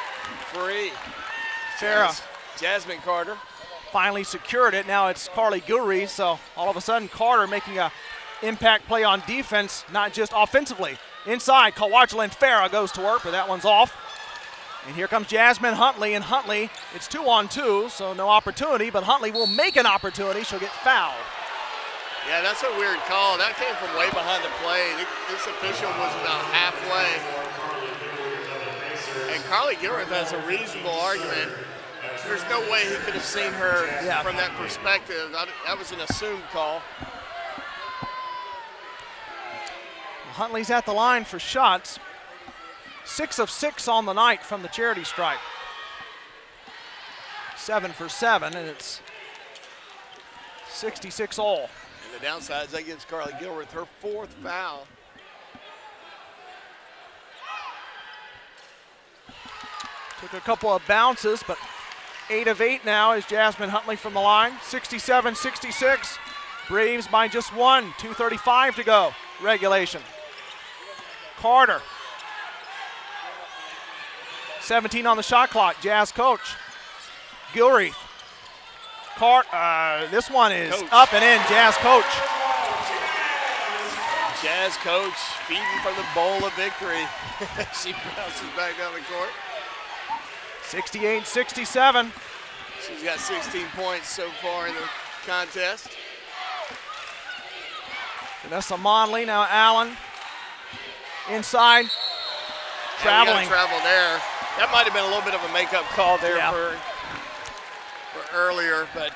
free. Farah. Jasmine Carter. Finally secured it. Now it's Carly Gilreath. So all of a sudden, Carter making a impact play on defense, not just offensively. Inside, Kwajalein Farah goes to work, but that one's off. And here comes Jasmine Huntley, and Huntley, it's 2-on-2, so no opportunity, but Huntley will make an opportunity. She'll get fouled. Yeah, that's a weird call. That came from way behind the play. This official was about halfway. And Carly Gilriff has a reasonable argument. There's no way he could have seen her from that perspective. That was an assumed call. Huntley's at the line for shots. 6 of 6 on the night from the charity stripe. 7 for 7, and it's 66 all. And the downside is that gives Carly Gilriff her 4th foul. Took a couple of bounces, but 8 of 8 now is Jasmine Huntley from the line. 67-66. Braves by just 1. 2:35 to go. Regulation. Carter. 17 on the shot clock. Jazz Coach. Gilreath. This one is Coach. Up and in. Jazz Coach. Jazz Coach feeding from the bowl of victory. She bounces back down the court. 68-67. She's got 16 points so far in the contest. Janessa Monley, now Allen. Inside. Traveling. Travel there. That might have been a little bit of a makeup call there for earlier, but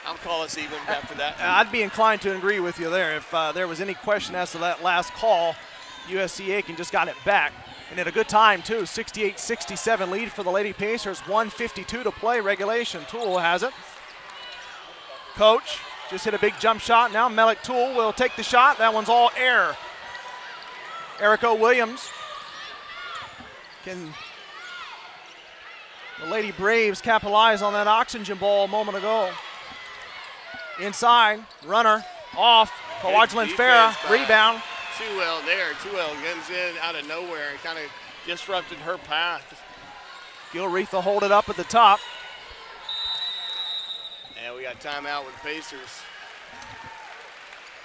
I'll call us even after that. I'd be inclined to agree with you there. If there was any question as to that last call, USC Aiken just got it back. And at a good time, too. 68-67 lead for the Lady Pacers. 1:52 to play regulation. Toole has it. Coach just hit a big jump shot. Now Melik Toole will take the shot. That one's all air. Erica Williams. Can the Lady Braves capitalize on that oxygen ball a moment ago? Inside, runner, off. Kwajalein Farah, rebound. Too well there. Too well comes in out of nowhere and kind of disrupted her path. Gilreath will hold it up at the top. And we got timeout with the Pacers.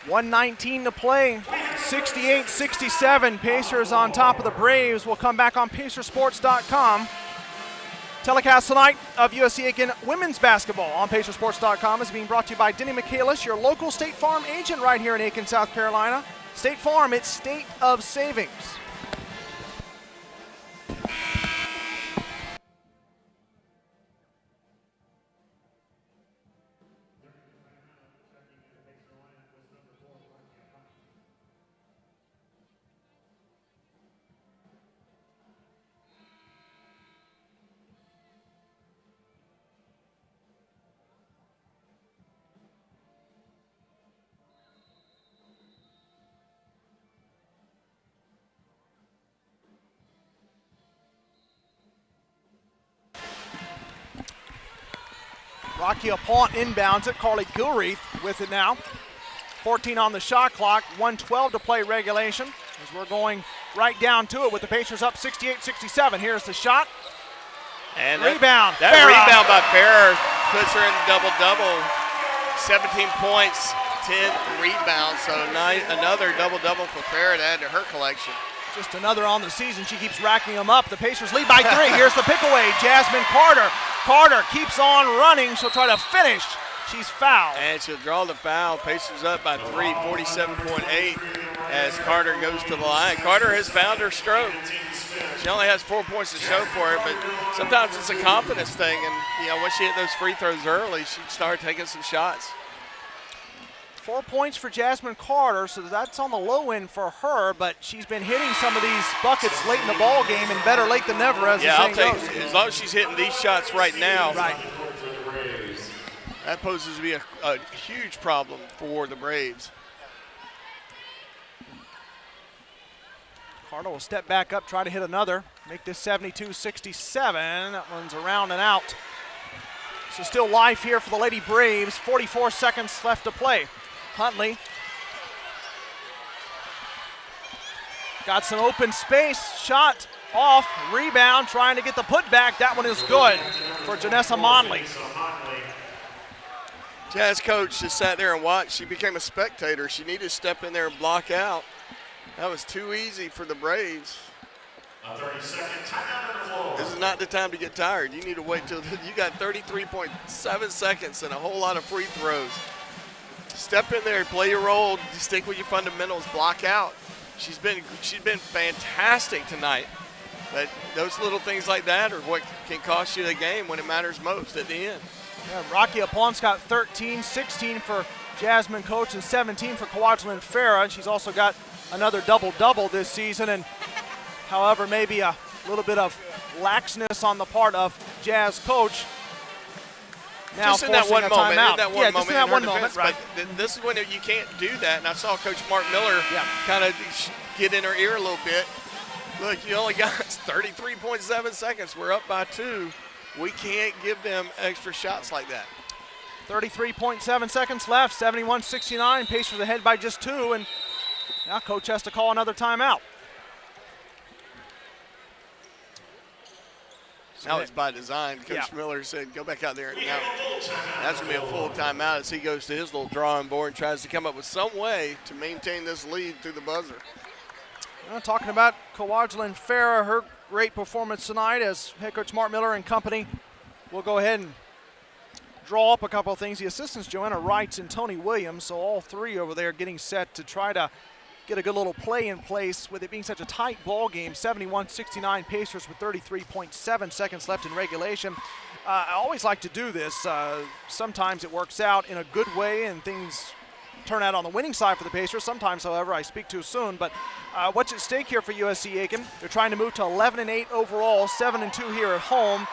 1:19 to play. 68-67. Pacers on top of the Braves. We'll come back on Pacersports.com Telecast tonight of USC Aiken women's basketball on Pacersports.com is being brought to you by Denny Michaelis, your local State Farm agent right here in Aiken, South Carolina. State Farm, it's state of savings. Rocky Apont inbounds it. Carly Gilreath with it now. 14 on the shot clock, 1:12 to play regulation as we're going right down to it with the Pacers up 68-67. Here's the shot. And rebound. That rebound by Farrer puts her in double-double. 17 points, 10 rebounds. So another double-double for Farrer to add to her collection. Just another on the season. She keeps racking them up. The Pacers lead by 3. Here's the pick away. Jasmine Carter. Carter keeps on running. She'll try to finish. She's fouled. And she'll draw the foul. Pacers up by 3, 47.8 as Carter goes to the line. Carter has found her stroke. She only has 4 points to show for it, but sometimes it's a confidence thing. And, once she hit those free throws early, she started taking some shots. 4 points for Jasmine Carter, so that's on the low end for her, but she's been hitting some of these buckets late in the ball game, and better late than never, as the saying goes. As long as she's hitting these shots right now. Right. That poses to be a huge problem for the Braves. Carter will step back up, try to hit another, make this 72-67. That one's around and out. So still life here for the Lady Braves. 44 seconds left to play. Huntley got some open space, shot off, rebound, trying to get the putback. That one is good for Janessa Monley. Jazz coach just sat there and watched. She became a spectator. She needed to step in there and block out. That was too easy for the Braves. A 30-second timeout on the floor. This is not the time to get tired. You need to wait till you got 33.7 seconds and a whole lot of free throws. Step in there, play your role, stick with your fundamentals, block out. She's been fantastic tonight. But those little things like that are what can cost you the game when it matters most at the end. Yeah, Rocky Apont's got 13, 16 for Jasmine Coates and 17 for Kwajalein Farah. She's also got another double-double this season. And however, maybe a little bit of laxness on the part of Jazz Coach. Now just in that one moment, just in that one moment, right. But this is when you can't do that. And I saw Coach Mark Miller kind of get in her ear a little bit. Look, you only got 33.7 seconds. We're up by 2. We can't give them extra shots like that. 33.7 seconds left, 71-69. Pacers ahead by just 2, and now Coach has to call another timeout. Now it's by design. Coach Miller said, go back out there. Now, that's going to be a full timeout as he goes to his little drawing board and tries to come up with some way to maintain this lead through the buzzer. Talking about Kwajalein Farah, her great performance tonight as head coach Mark Miller and company will go ahead and draw up a couple of things. The assistants, Joanna Wrights and Tony Williams, so all three over there getting set to try to get a good little play in place with it being such a tight ball game. 71-69 Pacers with 33.7 seconds left in regulation. I always like to do this. Sometimes it works out in a good way and things turn out on the winning side for the Pacers. Sometimes, however, I speak too soon. But what's at stake here for USC Aiken? They're trying to move to 11-8 overall, 7-2 here at home,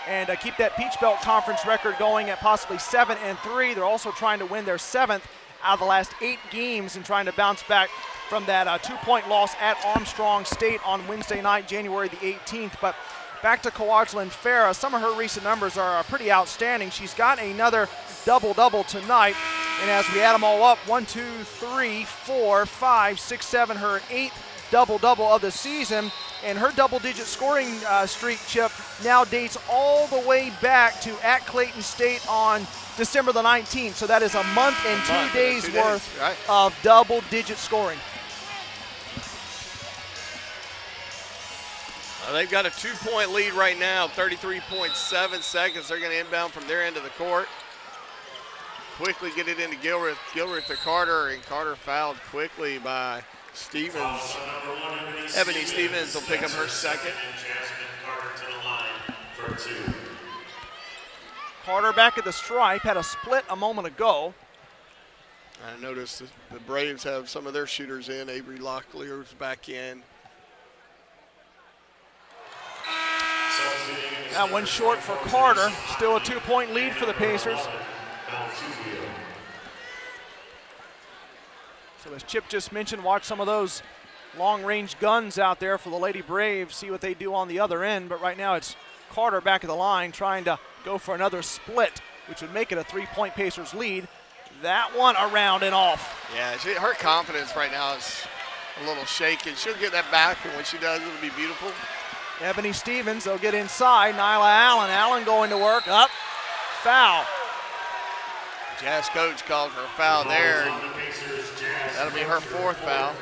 and keep that Peach Belt Conference record going at possibly 7-3. They're also trying to win their 7th out of the last 8 games and trying to bounce back from that 2-point loss at Armstrong State on Wednesday night, January the 18th. But back to Kwajalein Farah. Some of her recent numbers are pretty outstanding. She's got another double-double tonight. And as we add them all up, 1, 2, 3, 4, 5, 6, 7, her 8th double-double of the season. And her double-digit scoring streak, Chip, now dates all the way back to at Clayton State on December the 19th. So that is a month and 2 days worth of double-digit scoring. They've got a 2-point lead right now, 33.7 seconds. They're going to inbound from their end of the court. Quickly get it into Gilreath. Gilreath to Carter, and Carter fouled quickly by Stevens. Ebony Stevens will pick up her second. Carter back at the stripe, had a split a moment ago. I noticed the Braves have some of their shooters in. Avery Locklear's back in. That one short for Carter. Still a 2-point lead for the Pacers. So as Chip just mentioned, watch some of those long-range guns out there for the Lady Braves. See what they do on the other end. But right now it's Carter back at the line trying to go for another split, which would make it a 3-point Pacers lead. That one around and off. Yeah, her confidence right now is a little shaky. She'll get that back, and when she does, it'll be beautiful. Ebony Stevens, they'll get inside. Nyla Allen. Allen going to work. Up. Foul. Jazz coach called for a foul there. That'll be her 4th foul.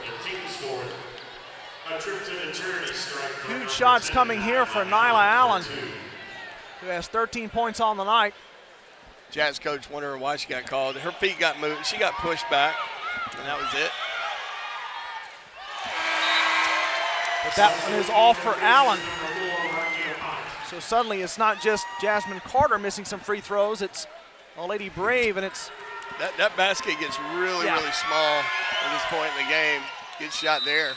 Huge shots coming here for Nyla Allen, who has 13 points on the night. Jazz coach wondering why she got called. Her feet got moved. She got pushed back, and that was it. But that one is off for Allen. So suddenly it's not just Jasmine Carter missing some free throws. It's a Lady Brave, and it's that basket gets really small at this point in the game. Good shot there.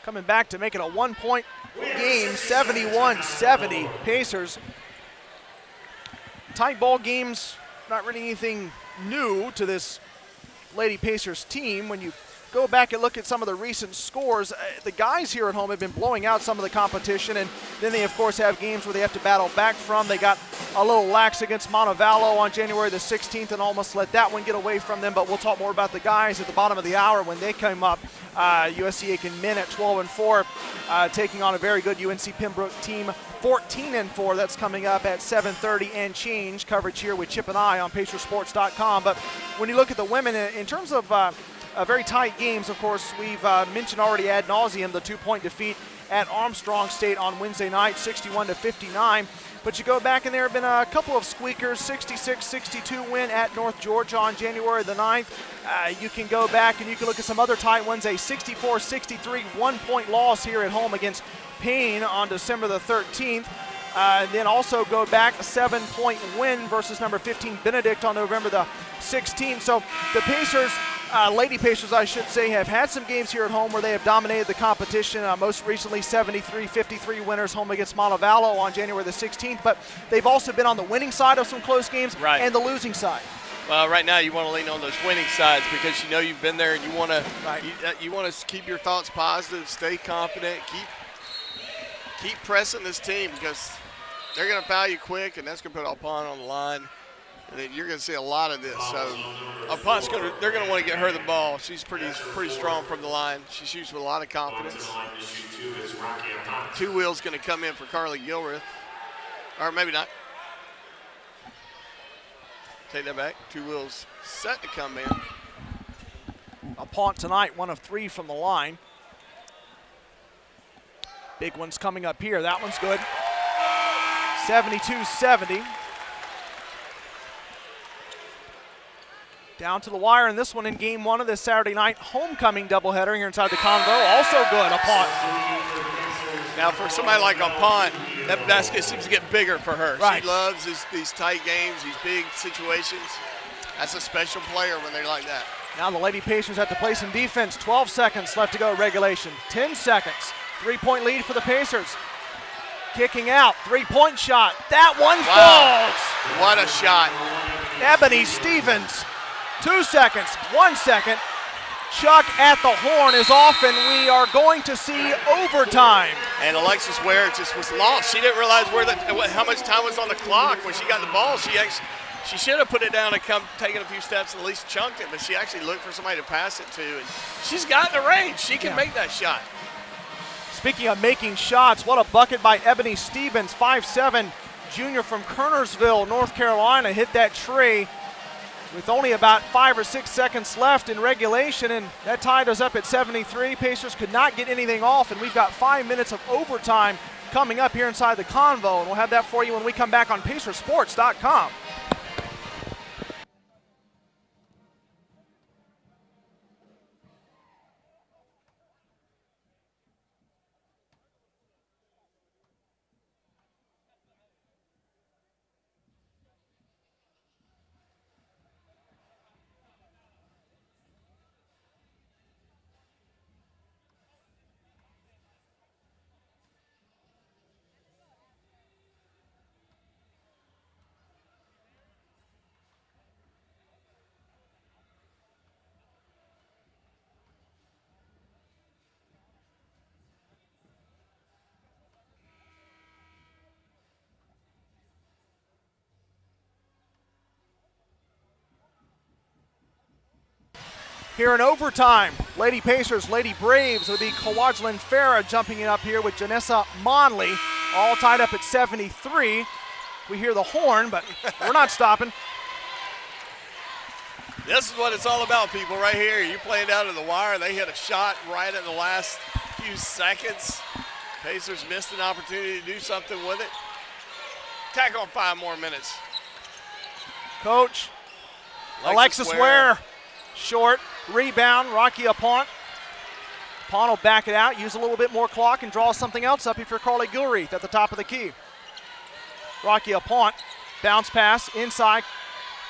Coming back to make it a 1-point game, 71-70 Pacers. Tight ball games, not really anything new to this Lady Pacers team. When you go back and look at some of the recent scores, the guys here at home have been blowing out some of the competition, and then they of course have games where they have to battle back from. They got a little lax against Montevallo on January the 16th and almost let that one get away from them, but we'll talk more about the guys at the bottom of the hour when they came up. USC Aiken men at 12-4, taking on a very good UNC Pembroke team, 14-4. That's coming up at 7:30 and change. Coverage here with Chip and I on PacerSports.com. But when you look at the women, in terms of very tight games, of course, we've mentioned already ad nauseum the 2-point defeat at Armstrong State on Wednesday night, 61-59. But you go back and there have been a couple of squeakers, 66-62 win at North Georgia on January the 9th. You can go back and you can look at some other tight ones, a 64-63 1-point loss here at home against Payne on December the 13th. Then also go back a 7-point win versus number 15 Benedict on November the 16th. So the Pacers, Lady Pacers I should say, have had some games here at home where they have dominated the competition. Most recently 73-53 winners home against Montevallo on January the 16th. But they've also been on the winning side of some close games and the losing side. Well, right now you want to lean on those winning sides because you know you've been there and you want to you want to keep your thoughts positive, stay confident, keep pressing this team because they're going to foul you quick, and that's going to put Alpine on the line. And then you're going to see a lot of this. So Alpine's they're going to want to get her the ball. She's pretty strong from the line. She shoots with a lot of confidence. Two wheels going to come in for Carly Gilreath, or maybe not. Take that back. Two wheels set to come in. Alpine tonight, 1 of 3 from the line. Big one's coming up here. That one's good. 72-70. Down to the wire in this one in game 1 of this Saturday night homecoming doubleheader here inside the Convo. Also good, Alpine. Now for somebody like Alpine, that basket seems to get bigger for her. Right. She loves these tight games, these big situations. That's a special player when they're like that. Now the Lady Pacers have to play some defense. 12 seconds left to go regulation. 10 seconds. 3-point lead for the Pacers. Kicking out, 3-point shot. That one falls. What a shot. Ebony Stevens, 2 seconds, 1 second. Chuck at the horn is off, and we are going to see overtime. And Alexis Ware just was lost. She didn't realize how much time was on the clock when she got the ball. She should have put it down and taken a few steps and at least chunked it, but she actually looked for somebody to pass it to. And she's got the range. She can make that shot. Speaking of making shots, what a bucket by Ebony Stevens, 5'7", junior from Kernersville, North Carolina, hit that tree. with only about 5 or 6 seconds left in regulation, and that tied us up at 73. Pacers could not get anything off, and we've got 5 minutes of overtime coming up here inside the Convo, and we'll have that for you when we come back on PacerSports.com. Here in overtime, Lady Pacers, Lady Braves with the Kwajalein Farah jumping it up here with Janessa Monley, all tied up at 73. We hear the horn, but we're not stopping. This is what it's all about, people, right here. You're playing down to the wire. They hit a shot right at the last few seconds. Pacers missed an opportunity to do something with it. Tack on 5 more minutes. Coach, Alexis Ware, short. Rebound, Rocky Apont. Apont will back it out, use a little bit more clock, and draw something else up if you're Carly Gilreath at the top of the key. Rocky Apont, bounce pass inside.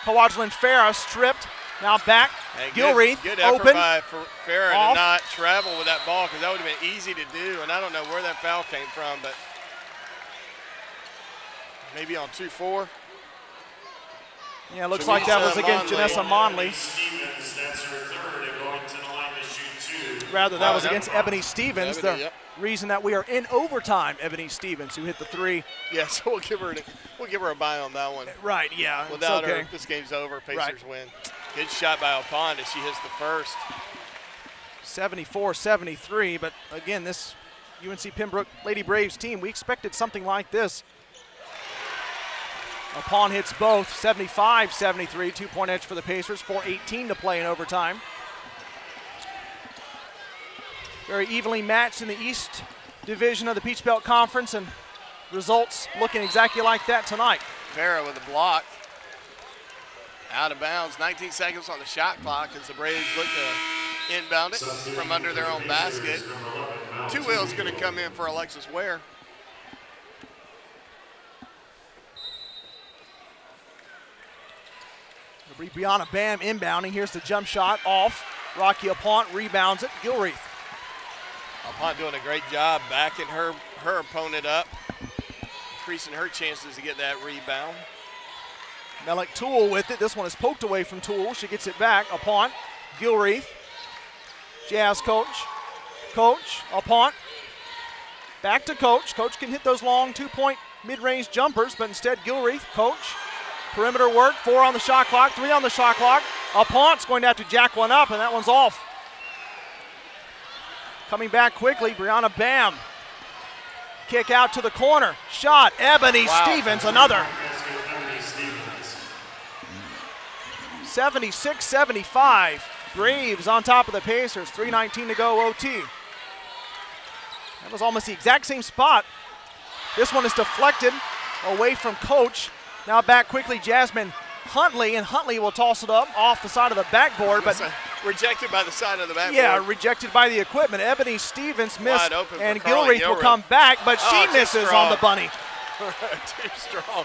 Kwajalein Farah stripped, now back. Gilreath, good effort open. by Farah Off. to not travel with that ball, because that would have been easy to do, and I don't know where that foul came from, but maybe on 2-4. Yeah, it looks like that was against Janessa Monley. Stevens, that's her third, and going to the line to shoot 2. Rather, that was against Ebony Stevens, Ebony, the reason that we are in overtime. Ebony Stevens, who hit the 3. Yeah, so we'll give her a bye on that one. Right, yeah. Without it's okay. her, this game's over. Pacers win. Good shot by Apont as she hits the first. 74-73, but again, this UNC Pembroke Lady Braves team, we expected something like this. Apont hits both, 75-73, 2-point edge for the Pacers, 4:18 to play in overtime. Very evenly matched in the East Division of the Peach Belt Conference, and results looking exactly like that tonight. Farah with a block. Out of bounds, 19 seconds on the shot clock as the Braves look to inbound it from under their own basket. 2-wheel's going to come in for Alexis Ware. Brianna Bam inbounding. Here's the jump shot off. Rocky Apont rebounds it. Gilreath. Apont doing a great job backing her opponent up, increasing her chances to get that rebound. Melik Toole with it. This one is poked away from Toole. She gets it back. Apont. Gilreath. Jazz coach. Coach. Apont. Back to coach. Coach can hit those long 2-point mid-range jumpers, but instead Gilreath. Coach. Perimeter work, 4 on the shot clock, 3 on the shot clock. Apont's going to have to jack one up, and that one's off. Coming back quickly, Brianna Bam. Kick out to the corner. Shot, Ebony Stevens, another. 76-75. Braves on top of the Pacers, 3:19 to go OT. That was almost the exact same spot. This one is deflected away from Coach. Now back quickly, Jasmine Huntley, and Huntley will toss it up off the side of the backboard, but rejected by the side of the backboard. Yeah, rejected by the equipment. Ebony Stevens missed, and Gilreath will come back, but she misses on the bunny. Too strong.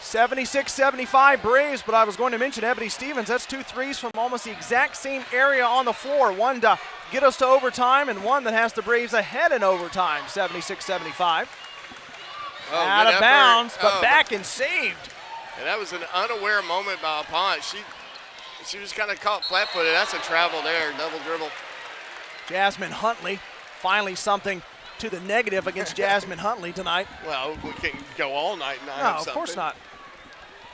76-75 Braves, but I was going to mention Ebony Stevens. That's 2 threes from almost the exact same area on the floor. One to get us to overtime, and one that has the Braves ahead in overtime, 76-75. Out of bounds, but back and saved. And that was an unaware moment by Apont. She was kind of caught flat-footed. That's a travel there, double dribble. Jasmine Huntley, finally something to the negative against Jasmine Huntley tonight. Well, we can't go all night and not No, have of something. course not.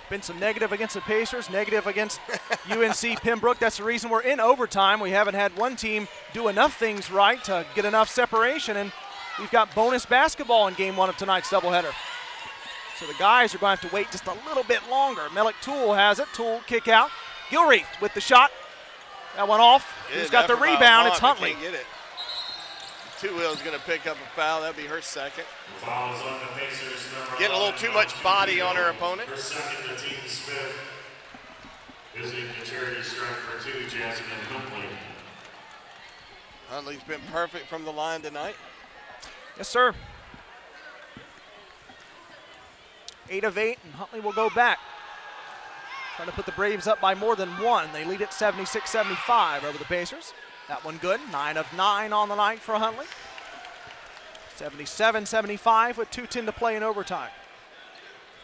Been some negative against the Pacers, negative against UNC Pembroke. That's the reason we're in overtime. We haven't had one team do enough things right to get enough separation, and we've got bonus basketball in game 1 of tonight's doubleheader. So the guys are going to have to wait just a little bit longer. Melik Toole has it. Toole kick out. Gilreath with the shot. That one off. Who's got the rebound? It's Huntley. Get it. Two Wheel's going to pick up a foul. That'll be her second. Fouls on the Pacers, number Getting a little too much body on her opponent. Her second to Team Smith. Visiting the charity strike for 2, Jasmine Huntley. Huntley's been perfect from the line tonight. Yes, sir. 8 of 8, and Huntley will go back. Trying to put the Braves up by more than one. They lead at 76-75 over the Pacers. That one good. 9 of 9 on the night for Huntley. 77-75 with 2:10 to play in overtime.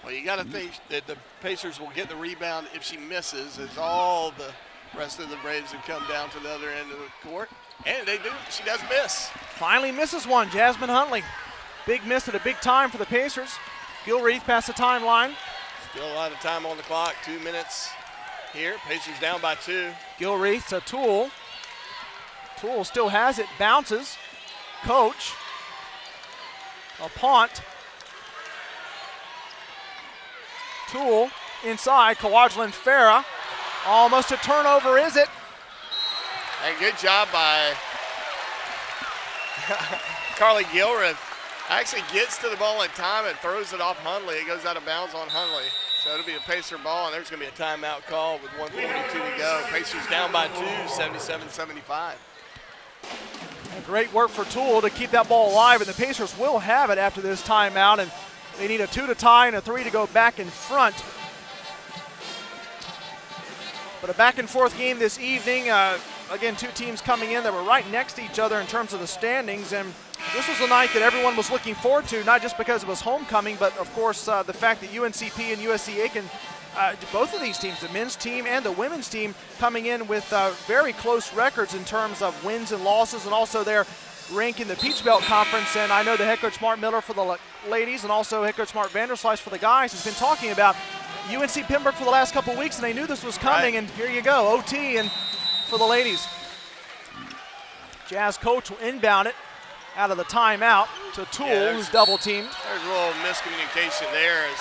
Well, you got to think that the Pacers will get the rebound if she misses, as all the rest of the Braves have come down to the other end of the court. And they do. She does miss. Finally misses one. Jasmine Huntley. Big miss at a big time for the Pacers. Gilreath past the timeline. Still a lot of time on the clock. 2 minutes here. Pacers down by 2. Gilreath to Toole. Toole still has it. Bounces. Coach. A punt. Toole inside. Kawadjlin Farah. Almost a turnover, is it? And good job by Carly Gilreath. Actually gets to the ball in time and throws it off Huntley. It goes out of bounds on Huntley. So it'll be a Pacer ball, and there's going to be a timeout call with 1:42 to go. Pacers down by 2, 77-75. Great work for Toole to keep that ball alive, and the Pacers will have it after this timeout, and they need a 2 to tie and a 3 to go back in front. But a back and forth game this evening. Again, two teams coming in that were right next to each other in terms of the standings, and this was a night that everyone was looking forward to, not just because it was homecoming, but of course the fact that UNCP and USC Aiken, both of these teams, the men's team and the women's team, coming in with very close records in terms of wins and losses, and also their rank in the Peach Belt Conference. And I know the head coach Mark Miller for the ladies and also head coach Mark Vanderslice for the guys has been talking about UNC Pembroke for the last couple of weeks, and they knew this was coming, right. And here you go, OT and for the ladies. Jazz coach will inbound it out of the timeout to Toole, who's double teamed. There's a little miscommunication there as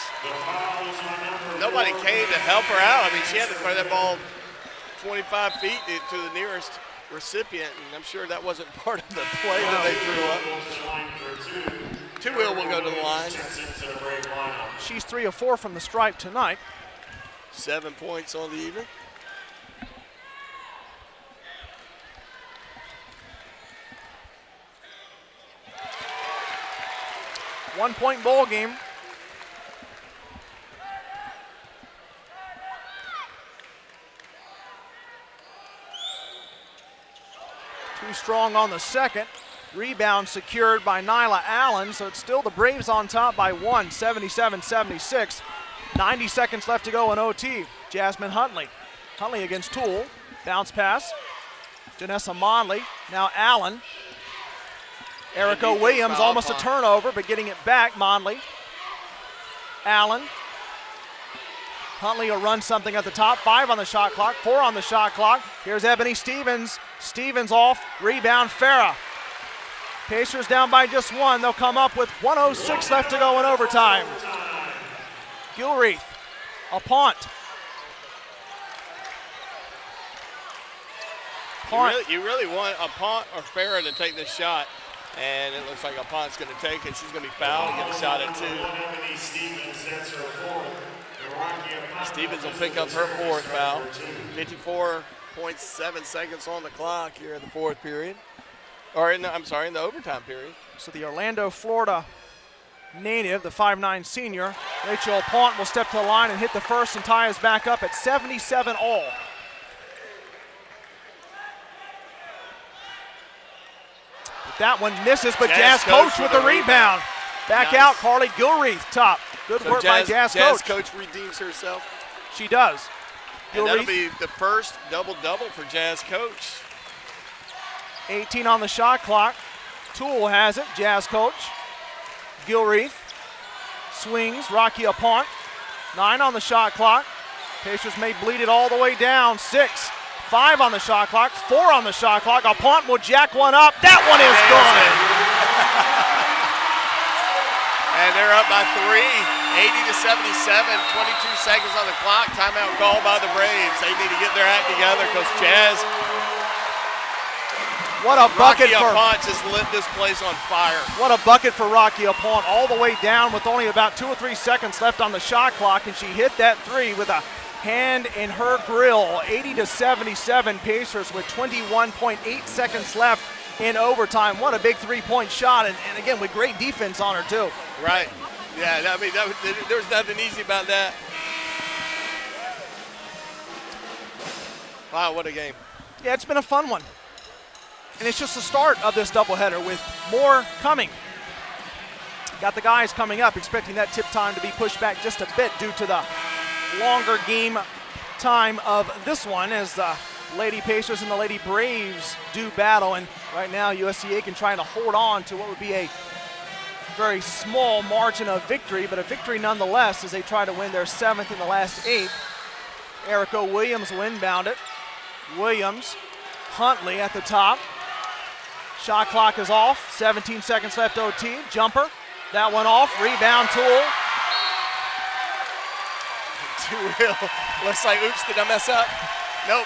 nobody came to help her out. I mean, she had to throw that ball 25 feet to the nearest recipient, and I'm sure that wasn't part of the play that they threw up. Two Wheel will go to the line. She's 3 of 4 from the stripe tonight. 7 points on the evening. One-point ball game. Too strong on the second. Rebound secured by Nyla Allen, so it's still the Braves on top by 1, 77-76. 90 seconds left to go in OT. Jasmine Huntley. Huntley against Toole. Bounce pass. Janessa Monley. Now Allen. Erica Williams, almost a turnover, but getting it back, Monley. Allen. Huntley will run something at the top. 5 on the shot clock, 4 on the shot clock. Here's Ebony Stevens. Stevens off, rebound, Farah. Pacers down by just 1. They'll come up with 1:06 left to go in overtime. Gilreath, a punt. You really want a punt or Farah to take this shot. And it looks like a punt's going to take it. She's going to be fouled and get a shot at 2. Stevens will pick up her 4th foul. 54.7 seconds on the clock here in the 4th period. Or in the overtime period. So the Orlando, Florida native, the 5'9 senior, Rachel Pont will step to the line and hit the first and tie us back up at 77 all. That one misses, but Jazz Coach with the rebound. Back out, Carly Gilreath, top. Good work by Jazz Coach. Jazz Coach redeems herself. She does. And that'll be the first double-double for Jazz Coach. 18 on the shot clock. Toole has it, Jazz Coach. Gilreath swings, Rocky Apont. 9 on the shot clock. Pacers may bleed it all the way down. 6. 5 on the shot clock, 4 on the shot clock. Apont will jack one up. That one is good. And they're up by 3 80-77, 22 seconds on the clock. Timeout called by the Braves. They need to get their act together because Jazz. What a bucket Rocky for Apont just lit this place on fire. What a bucket for Rocky Apont, all the way down with only about 2 or 3 seconds left on the shot clock, and she hit that three with a hand in her grill. 80-77 Pacers with 21.8 seconds left in overtime. What a big three-point shot, and again with great defense on her too. Right. Yeah, I mean, there was nothing easy about that. Wow, what a game. Yeah, it's been a fun one. And it's just the start of this doubleheader with more coming. Got the guys coming up, expecting that tip time to be pushed back just a bit due to the longer game time of this one as the Lady Pacers and the Lady Braves do battle. And right now, USC Aiken trying to hold on to what would be a very small margin of victory, but a victory nonetheless as they try to win their 7th in the last 8. Erica Williams will inbound it. Williams, Huntley at the top. Shot clock is off, 17 seconds left OT. Jumper, that one off, rebound Tool. Will. Looks like, oops, did I mess up? Nope,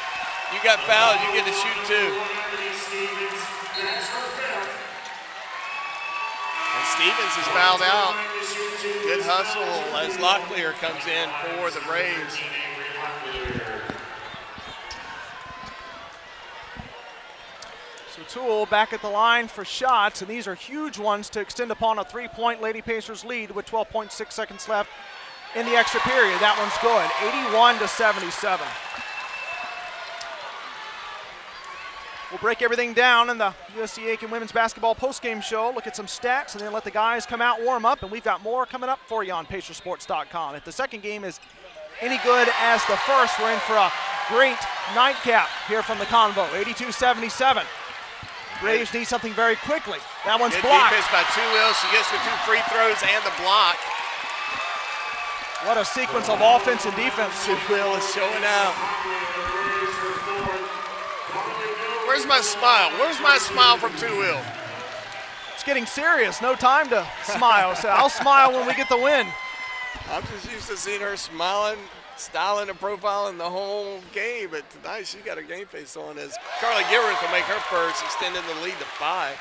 you got fouled, you get to shoot too. And Stevens is fouled out. Good hustle as Locklear comes in for the Braves. Tool back at the line for shots, and these are huge ones to extend upon a 3-point Lady Pacers lead with 12.6 seconds left in the extra period. That one's good, 81-77. We'll break everything down in the USC Aiken Women's Basketball postgame show, look at some stats, and then let the guys come out, warm up, and we've got more coming up for you on Pacersports.com. If the second game is any good as the first, we're in for a great nightcap here from the Convo, 82-77. Braves need something very quickly. That one's good blocked. Defense by Will. She gets the 2 free throws and the block. What a sequence of offense and defense. Will is showing out. Where's my smile? Where's my smile from Will? It's getting serious. No time to smile. So I'll smile when we get the win. I'm just used to seeing her smiling, styling and profiling the whole game, but tonight she got her game face on as Carly Gilbert will make her first, extending the lead to 5.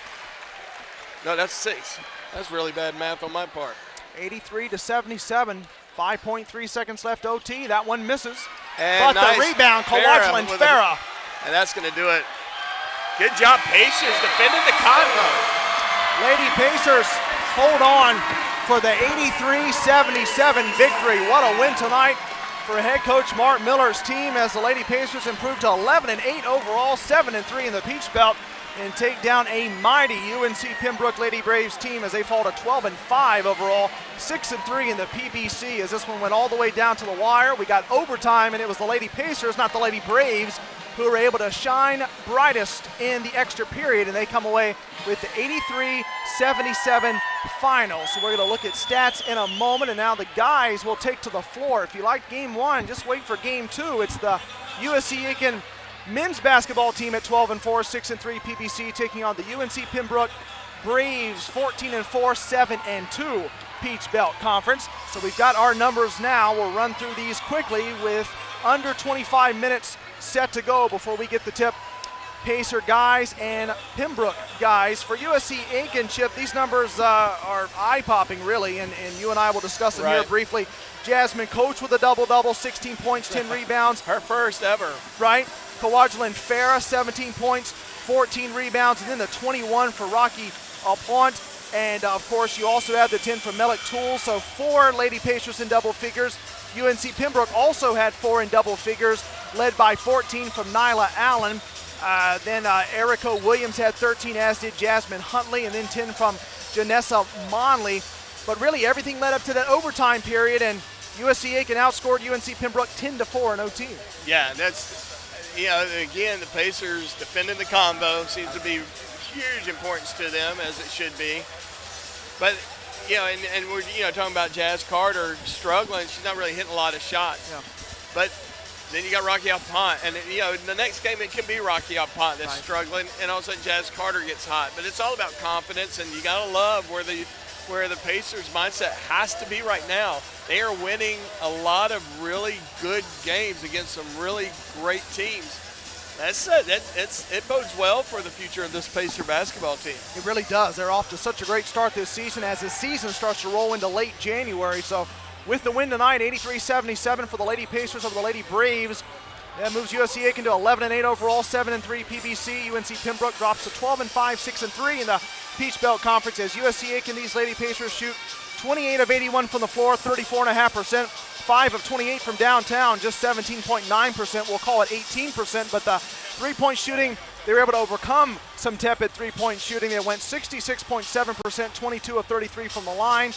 No, that's 6. That's really bad math on my part. 83-77, 5.3 seconds left OT. That one misses. And but nice the rebound, Kowalski Farah. And that's going to do it. Good job, Pacers, defending the Convo. Lady Pacers hold on for the 83-77 victory. What a win tonight for head coach Mark Miller's team as the Lady Pacers improved to 11-8 overall, 7-3 in the Peach Belt, and take down a mighty UNC Pembroke Lady Braves team as they fall to 12-5 overall, 6-3 in the PBC as this one went all the way down to the wire. We got overtime, and it was the Lady Pacers, not the Lady Braves, who were able to shine brightest in the extra period, and they come away with the 83-77 final. So we're going to look at stats in a moment, and now the guys will take to the floor. If you like game 1, just wait for game 2. It's the USC Aiken men's basketball team at 12-4, 6-3 PBC, taking on the UNC Pembroke Braves, 14-4, 7-2 Peach Belt Conference. So we've got our numbers now. We'll run through these quickly with under 25 minutes set to go before we get the tip. Pacer guys and Pembroke guys. For USC Aiken, Chip, these numbers are eye-popping, really, and you and I will discuss them here briefly. Jasmine Coach with a double-double, 16 points, 10 rebounds. Her first ever. Right. Kowalski Farah, 17 points, 14 rebounds, and then the 21 for Rocky Apont. And, of course, you also have the 10 from Melik Tool, so 4 Lady Pacers in double figures. UNC Pembroke also had 4 in double figures, led by 14 from Nyla Allen. Then Erica Williams had 13, as did Jasmine Huntley, and then 10 from Janessa Monley. But really everything led up to that overtime period, and USC Aiken outscored UNC Pembroke 10-4 in OT. Yeah, that's, again, the Pacers defending the combo seems to be huge importance to them, as it should be. But, and we're, talking about Jazz Carter struggling. She's not really hitting a lot of shots. Yeah. But then you got Rocky Apont, and the next game it can be Rocky Apont that's struggling, and all of a sudden Jazz Carter gets hot. But it's all about confidence, and you gotta love where the where the Pacers' mindset has to be right now. They are winning a lot of really good games against some really great teams. It bodes well for the future of this Pacer basketball team. It really does. They're off to such a great start this season as the season starts to roll into late January. So with the win tonight, 83-77 for the Lady Pacers over the Lady Braves. That moves USC Aiken to 11-8 overall, 7-3 PBC. UNC Pembroke drops to 12-5, 6-3 in the Peach Belt Conference as USC Aiken, these Lady Pacers shoot 28 of 81 from the floor, 34.5%, 5 of 28 from downtown, just 17.9%. We'll call it 18%, but the three-point shooting, they were able to overcome some tepid three-point shooting. They went 66.7%, 22 of 33 from the line,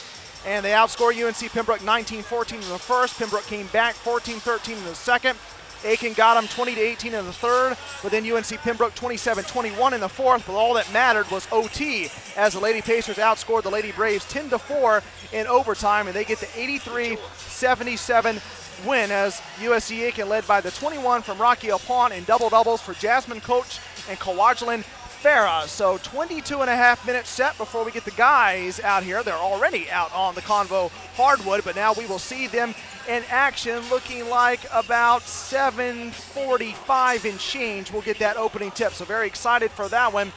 and they outscored UNC Pembroke 19-14 in the first. Pembroke came back 14-13 in the second. Aiken got them 20-18 in the third, but then UNC Pembroke 27-21 in the fourth. But all that mattered was OT as the Lady Pacers outscored the Lady Braves 10-4 in overtime, and they get the 83-77 win as USC Aiken led by the 21 from Rocky Alpon in double-doubles for Jasmine Coach and Kwajalein Farah. So 22.5 minutes set before we get the guys out here. They're already out on the Convo hardwood, but now we will see them in action looking like about 7:45 and change. We'll get that opening tip, so very excited for that one.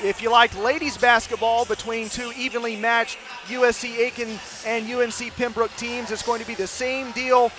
If you like ladies basketball between two evenly matched USC Aiken and UNC Pembroke teams, it's going to be the same deal,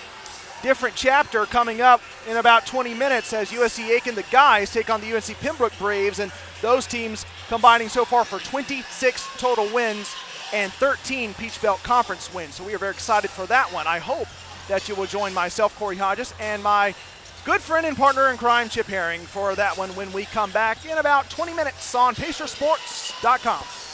different chapter coming up in about 20 minutes as USC Aiken, the guys, take on the UNC Pembroke Braves, and those teams combining so far for 26 total wins and 13 Peach Belt Conference wins. So we are very excited for that one. I hope that you will join myself, Corey Hodges, and my good friend and partner in crime, Chip Herring, for that one when we come back in about 20 minutes on PacerSports.com.